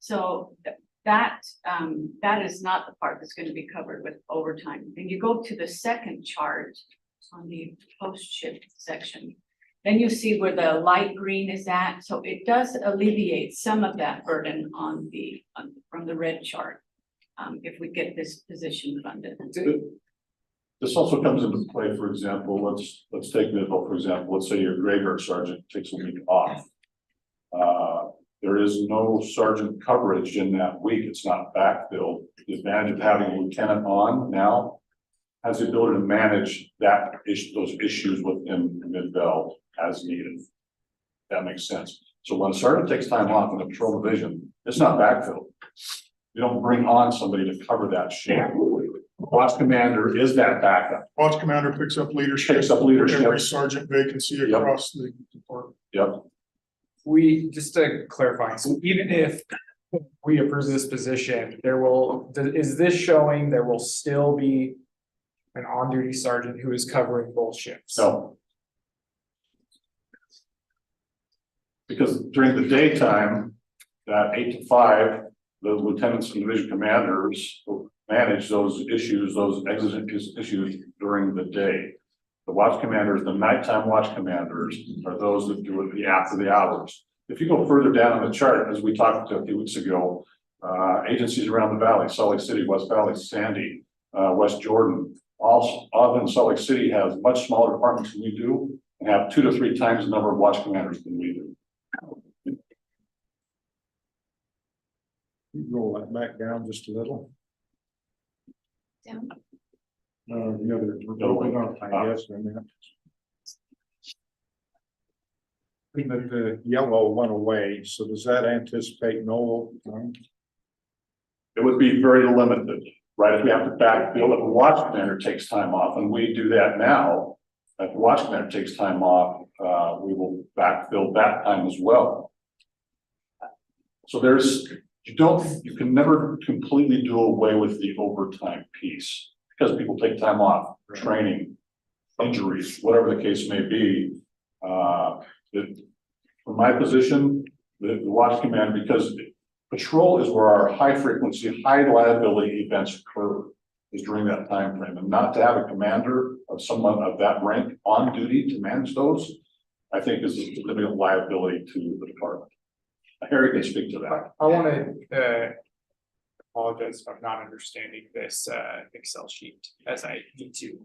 So that is not the part that's going to be covered with overtime. And you go to the second chart on the post shift section, then you see where the light green is at. So it does alleviate some of that burden from the red chart. If we get this position funded. This also comes into play, for example, let's take Midville, for example, let's say your graveyard sergeant takes a week off. There is no sergeant coverage in that week. It's not backfilled. The advantage of having a lieutenant on now has the ability to manage those issues within Midville as needed. That makes sense. So when a sergeant takes time off in a patrol division, it's not backfilled. You don't bring on somebody to cover that shift. Watch commander is that backup. Watch commander picks up leadership. Every sergeant vacancy across the department. Yep. just to clarify, so even if we approve this position, is this showing there will still be an on-duty sergeant who is covering both shifts? No. Because during the daytime, that 8 to 5, the lieutenants and division commanders will manage those issues, those exigent issues during the day. The watch commanders, the nighttime watch commanders are those that do it after the hours. If you go further down on the chart, as we talked a few weeks ago, agencies around the valley, Salt Lake City, West Valley, Sandy, West Jordan, all of Salt Lake City has much smaller departments than we do and have 2 to 3 times the number of watch commanders than we do. Roll that back down just a little. Down. The other, going up, I guess, I mean. The yellow went away, so does that anticipate no overtime? It would be very limited, right? If we have to backfill, if a watch commander takes time off, and we do that now, if the watch commander takes time off, we will backfill that time as well. So you can never completely do away with the overtime piece because people take time off, training, injuries, whatever the case may be. From my position, the watch commander, because patrol is where our high frequency, high liability events occur, is during that time frame, and not to have a commander of someone of that rank on duty to manage those, I think is a significant liability to the department. Harry can speak to that. I want to apologize if I'm not understanding this Excel sheet as I need to.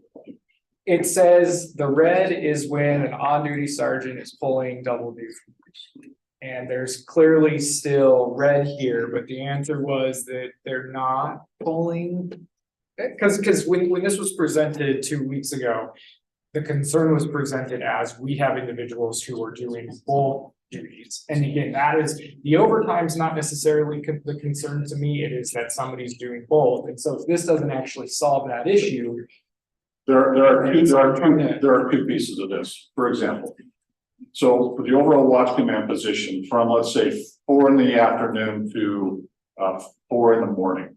It says the red is when an on-duty sergeant is pulling double duty. And there's clearly still red here, but the answer was that they're not pulling. Because when this was presented 2 weeks ago, the concern was presented as we have individuals who are doing both duties. And again, that is, the overtime's not necessarily the concern to me, it is that somebody's doing both. And so if this doesn't actually solve that issue. There are two pieces of this, for example. So for the overall watch command position from, let's say, 4 in the afternoon to 4 in the morning.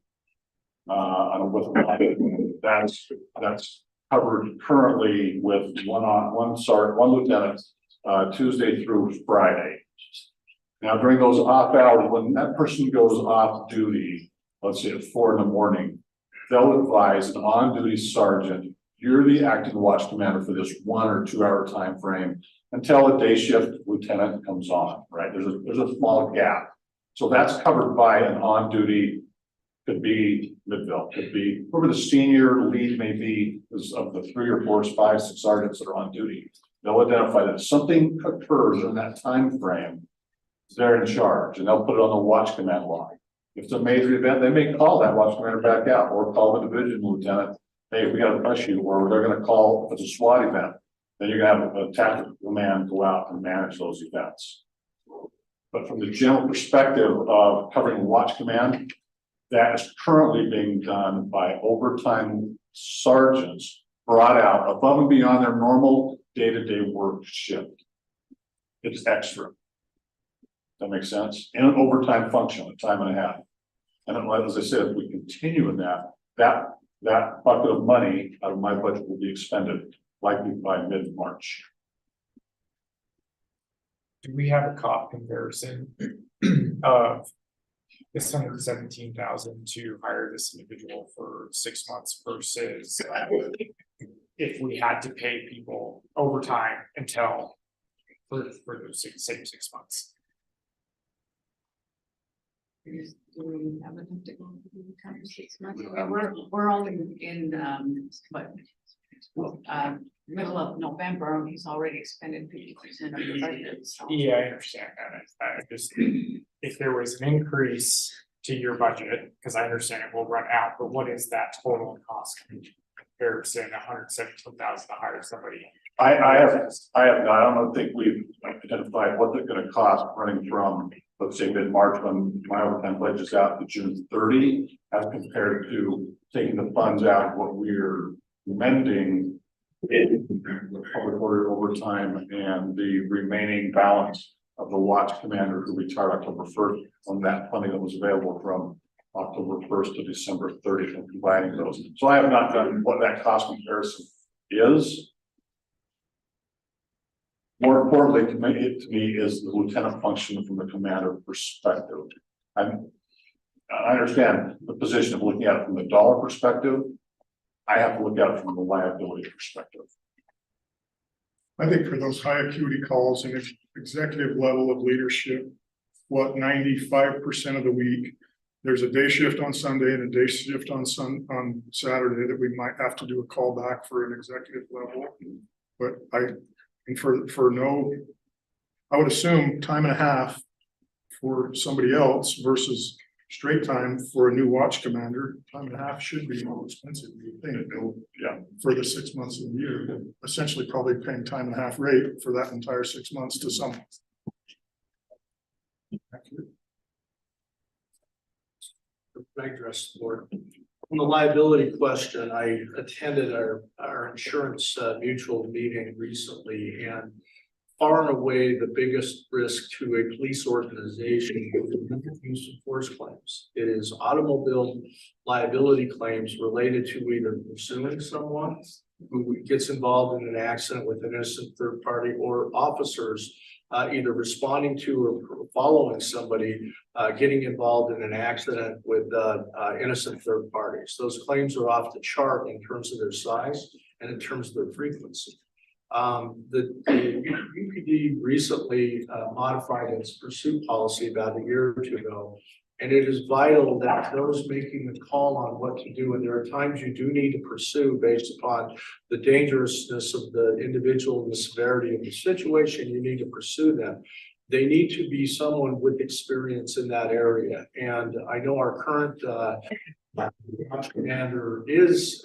That's covered currently with one lieutenant, Tuesday through Friday. Now during those off hours, when that person goes off duty, let's say at 4 in the morning, they'll advise an on-duty sergeant, you're the acting watch commander for this 1 or 2 hour time frame until a day shift lieutenant comes on, right? There's a small gap. So that's covered by an on-duty, could be Midville, could be whoever the senior lead may be, is of the 3 or 4, 5, 6 sergeants that are on duty. They'll identify that if something occurs in that time frame, they're in charge, and they'll put it on the watch command log. If it's a major event, they may call that watch commander back out or call the division lieutenant. Hey, we got a rush you, or they're going to call if it's a SWAT event. Then you're going to have a tactical man go out and manage those events. But from the general perspective of covering watch command, that is currently being done by overtime sergeants brought out above and beyond their normal day-to-day work shift. It's extra. That makes sense? And an overtime function, a time and a half. And as I said, if we continue in that bucket of money out of my budget will be expended likely by mid-March. Do we have a cost comparison of this $117,000 to hire this individual for 6 months versus if we had to pay people overtime until for those same 6 months? Do we have enough to go through the time of 6 months? We're only in, middle of November, and he's already expended 50% of the budget. So. Yeah, I understand that. I just, if there was an increase to your budget, because I understand it will run out, but what is that total cost comparison, $117,000 to hire somebody? I don't think we've identified what they're going to cost running from, let's say, mid-March when my overtime pledge is out to June 30, as compared to taking the funds out of what we're amending in the public order overtime and the remaining balance of the watch commander who retired October 1st on that funding that was available from October 1st to December 30th and combining those. So I have not done what that cost comparison is. More importantly to me is the lieutenant function from the commander perspective. I understand the position of looking at it from the dollar perspective. I have to look at it from the liability perspective. I think for those high acuity calls and executive level of leadership, 95% of the week, there's a day shift on Sunday and a day shift on Saturday that we might have to do a call back for an executive level. But I would assume time and a half for somebody else versus straight time for a new watch commander. Time and a half should be more expensive, you think, Yeah. for the 6 months of the year. Essentially probably paying time and a half rate for that entire 6 months to someone. I address the board. On the liability question, I attended our insurance mutual meeting recently, and far and away the biggest risk to a police organization is use of force claims. It is automobile liability claims related to either pursuing someone who gets involved in an accident with an innocent third party, or officers either responding to or following somebody getting involved in an accident with innocent third parties. Those claims are off the chart in terms of their size and in terms of their frequency. The UPD recently modified its pursuit policy about a year or two ago. And it is vital that those making the call on what to do, and there are times you do need to pursue based upon the dangerousness of the individual and the severity of the situation, you need to pursue them. They need to be someone with experience in that area. And I know our current watch commander is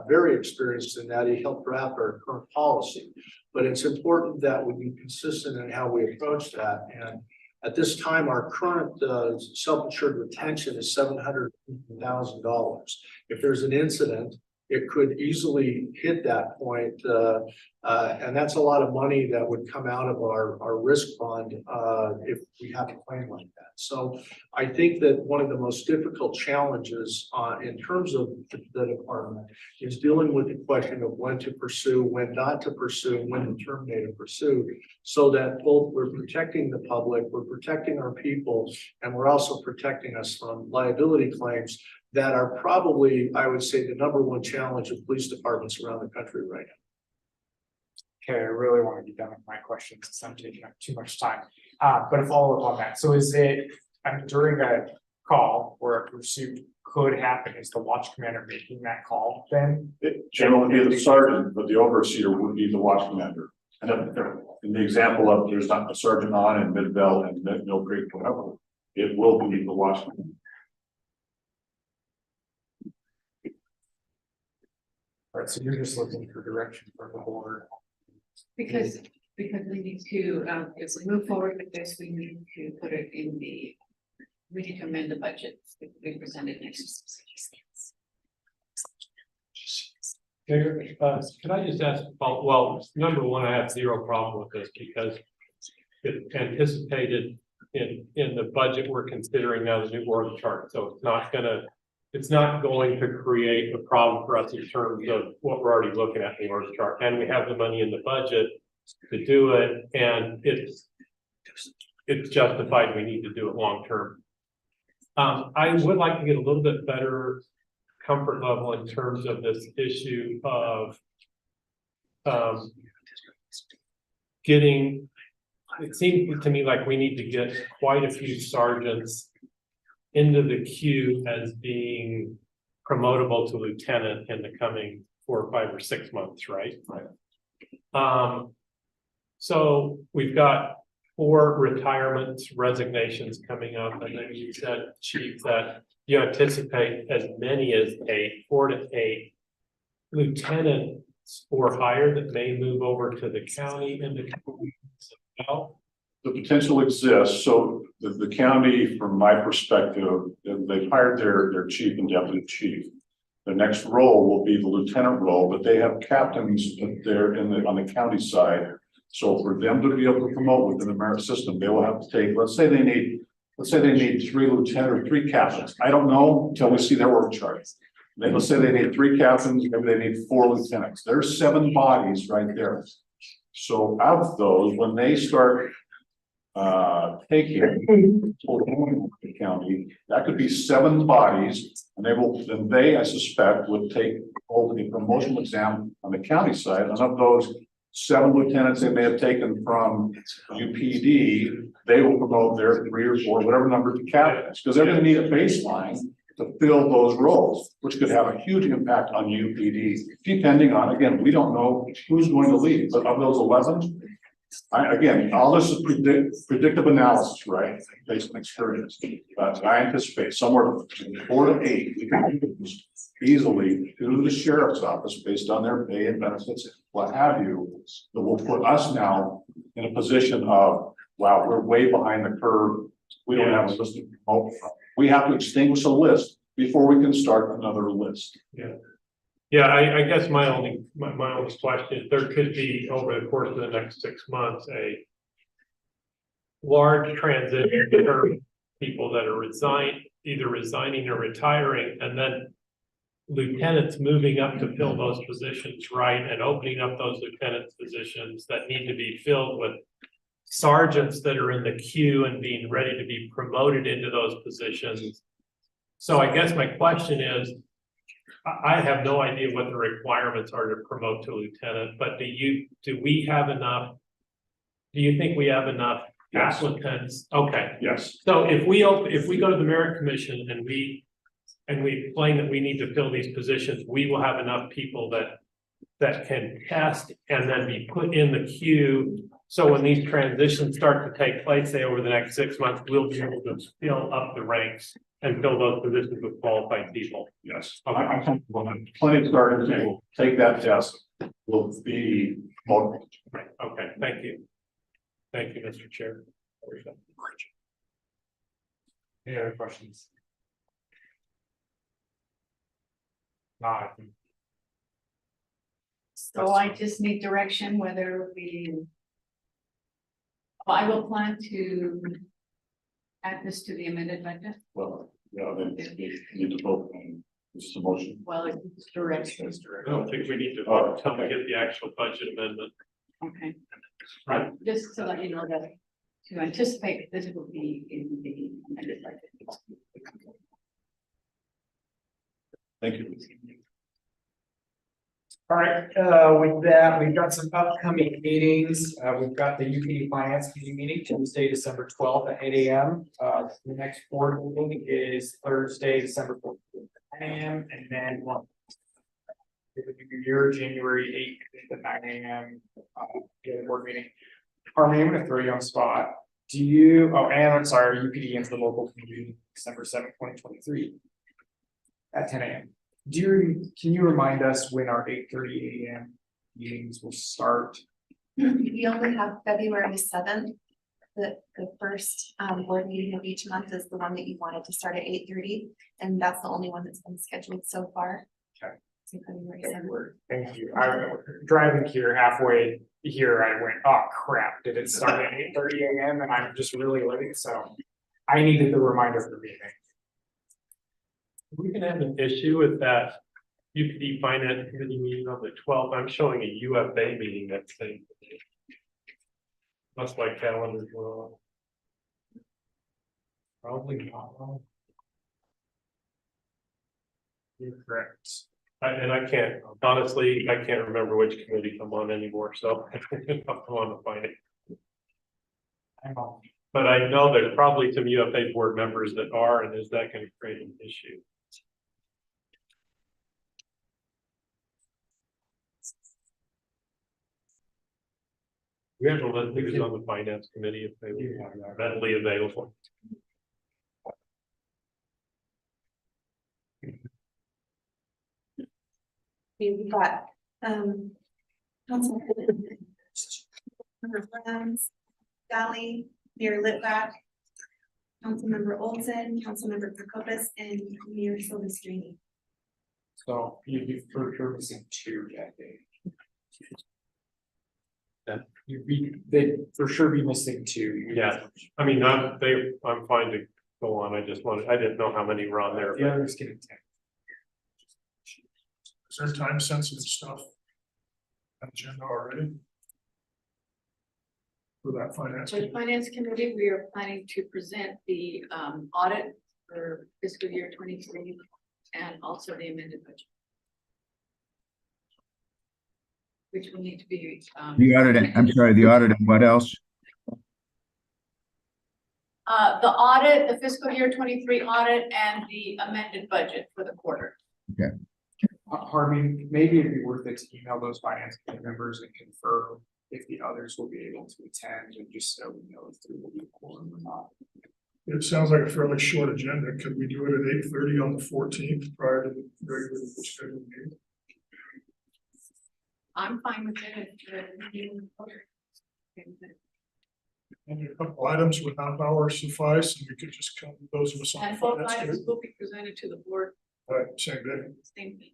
very experienced in that. He helped draft our current policy. But it's important that we be consistent in how we approach that. And at this time, our current self-insured retention is $700,000. If there's an incident, it could easily hit that point. And that's a lot of money that would come out of our risk fund if we have a claim like that. So I think that one of the most difficult challenges in terms of the department is dealing with the question of when to pursue, when not to pursue, when to terminate a pursuit, so that both we're protecting the public, we're protecting our people, and we're also protecting us from liability claims that are probably, I would say, the #1 challenge of police departments around the country right now. Okay, I really want to be done with my questions since I'm taking up too much time. But a follow-up on that. So is it during a call where a pursuit could happen, is the watch commander making that call then? It generally be the sergeant, but the overseer would be the watch commander. And in the example of there's not a sergeant on in Mid-Bell and Mill Creek, whatever, it will be the watch commander. All right, so you're just looking for direction from the board. Because we need to, if we move forward with this, we need to put it in we need to amend the budget that we presented next. Can I just ask, well, #1, I have zero problem with this because it's anticipated in the budget we're considering now the new org chart. So it's not going to create a problem for us in terms of what we're already looking at in the org chart. And we have the money in the budget to do it, and it's justified. We need to do it long term. I would like to get a little bit better comfort level in terms of this issue of getting, it seems to me like we need to get quite a few sergeants into the queue as being promotable to lieutenant in the coming 4 or 5 or 6 months, right? Right. So we've got 4 retirements, resignations coming up, and then you said, Chief, that you anticipate as many as 4 to 8 lieutenants or higher that may move over to the county in the couple weeks as well. The potential exists. So the county, from my perspective, they've hired their chief and deputy chief. The next role will be the lieutenant role, but they have captains there on the county side So for them to be able to promote within the merit system, they will have to take, let's say they need 3 lieutenant or 3 captains. I don't know until we see their work chart. Then let's say they need 3 captains, maybe they need 4 lieutenants. There's 7 bodies right there. So out of those, when they start taking the county, that could be 7 bodies, and they, I suspect, would take over the promotional exam on the county side, and of those 7 lieutenants they may have taken from UPD, they will promote their 3 or 4, whatever number to captains, because they're gonna need a baseline to fill those roles, which could have a huge impact on UPD, depending on, again, we don't know who's going to leave, but of those 11, again, all this is predictive analysis, right, based on experience. But I anticipate somewhere between 4 to 8, we can easily to the sheriff's office based on their pay and benefits, what have you, that will put us now in a position of, wow, we're way behind the curve. We don't have a list to promote from. We have to extinguish a list before we can start another list. Yeah, I guess my only question is there could be over the course of the next 6 months, a large transition for people that are either resigning or retiring, and then lieutenants moving up to fill those positions, right? And opening up those lieutenants positions that need to be filled with sergeants that are in the queue and being ready to be promoted into those positions. So I guess my question is, I have no idea what the requirements are to promote to lieutenant, but do you think we have enough applicants? Okay. Yes. So if we go to the merit commission and we explain that we need to fill these positions, we will have enough people that can test and then be put in the queue. So when these transitions start to take place, say over the next 6 months, we'll be able to fill up the ranks and fill those positions with qualified people. Yes, I'm comfortable that plenty of starters will take that test, will be motivated. Right, okay, thank you. Thank you, Mr. Chair. Any other questions? Not. So I just need direction whether I will plan to add this to the amended budget. Well, yeah, then you need to vote on this motion. Well, it's direction. I don't think we need to vote until we get the actual budget amendment. Okay. Right. Just to let you know that to anticipate this will be in the amended budget. Thank you. All right, with that, we've got some upcoming meetings. We've got the UPD Finance Committee meeting Tuesday, December 12th at 8 a.m. The next board meeting is Thursday, December 14th at 9 a.m. And then your January 8th at 9 a.m. Board meeting. Harmony, I'm going to throw you on the spot. And I'm sorry, UPD into the local community, December 7th, 2023 at 10 a.m. Can you remind us when our 8:30 a.m. meetings will start? We only have February 7th. The first board meeting of each month is the one that you wanted to start at 8:30, and that's the only one that's been scheduled so far. Okay. So February 7th. Thank you. I'm driving here halfway here. I went, oh crap, did it start at 8:30 a.m. and I'm just really late, so I needed the reminder for the meeting. We can have an issue with that UPD Finance Committee meeting on the 12th. I'm showing a UFA meeting that same. Must my calendar's wrong. Probably not. You're correct. And I can't, honestly, I can't remember which committee I'm on anymore, so I'm on to find it. I'm on. But I know there's probably some UFA board members that are, and is that going to create an issue? We have a list who's on the finance committee if they were readily available. We've got Councilmember Brown's, Galley, Mayor Litvack, Councilmember Olson, Councilmember Prokopis, and Mayor Silvestrini. So you're missing 2 that day. They'd for sure be missing two. Yeah, I mean, I'm fine to go on, I didn't know how many were on there. The others getting 10. Is there time sensitive stuff? On agenda already? For that finance. So the finance committee, we are planning to present the audit for fiscal year 23 and also the amended budget. Which will need to be. The audit, I'm sorry, the audit and what else? The audit, the fiscal year 23 audit and the amended budget for the quarter. Harvey, maybe it'd be worth it to email those finance committee members and confirm if the others will be able to attend, and just so we know if there will be a quorum or not. It sounds like a fairly short agenda. Could we do it at 8:30 on the 14th prior to the regular scheduled meeting? I'm fine with it. And a couple items with half hour suffice, and we could just come, those of us on. And both items will be presented to the board. All right, same day. Same thing.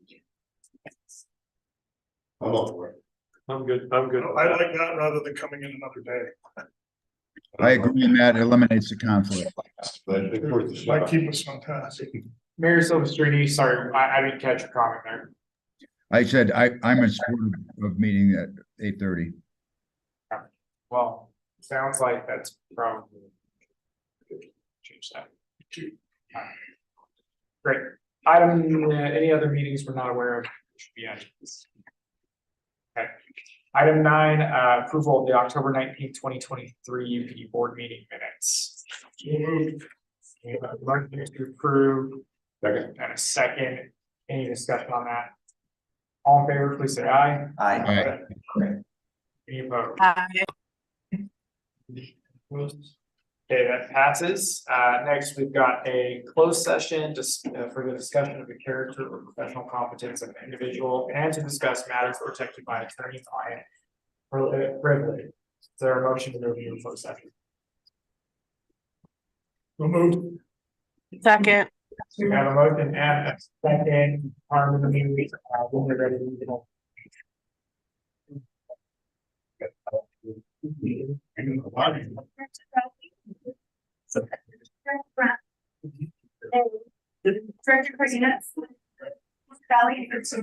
I'm good, I'm good. I like that rather than coming in another day. I agree, Matt, eliminates the conflict. Might keep us on task. Mayor Silvestrini, sorry, I didn't catch your comment there. I said, I'm in support of meeting at 8:30. Well, sounds like that's probably. Change that. Great. Item, any other meetings we're not aware of? Should be added. Okay. Item 9, approval of the October 19th, 2023 UPD board meeting minutes. We have a motion to approve. And a second. Any discussion on that? All in favor, please say aye. Aye. Any opposed? Aye. Okay, that passes. Next, we've got a closed session just for the discussion of the character or professional competence of an individual and to discuss matters protected by attorney-client privilege. Is there a motion to move into closed session? So moved. Second. We have a motion and a second. Arm in the meeting. When we're ready to move it on. Director Christina. Valley. It's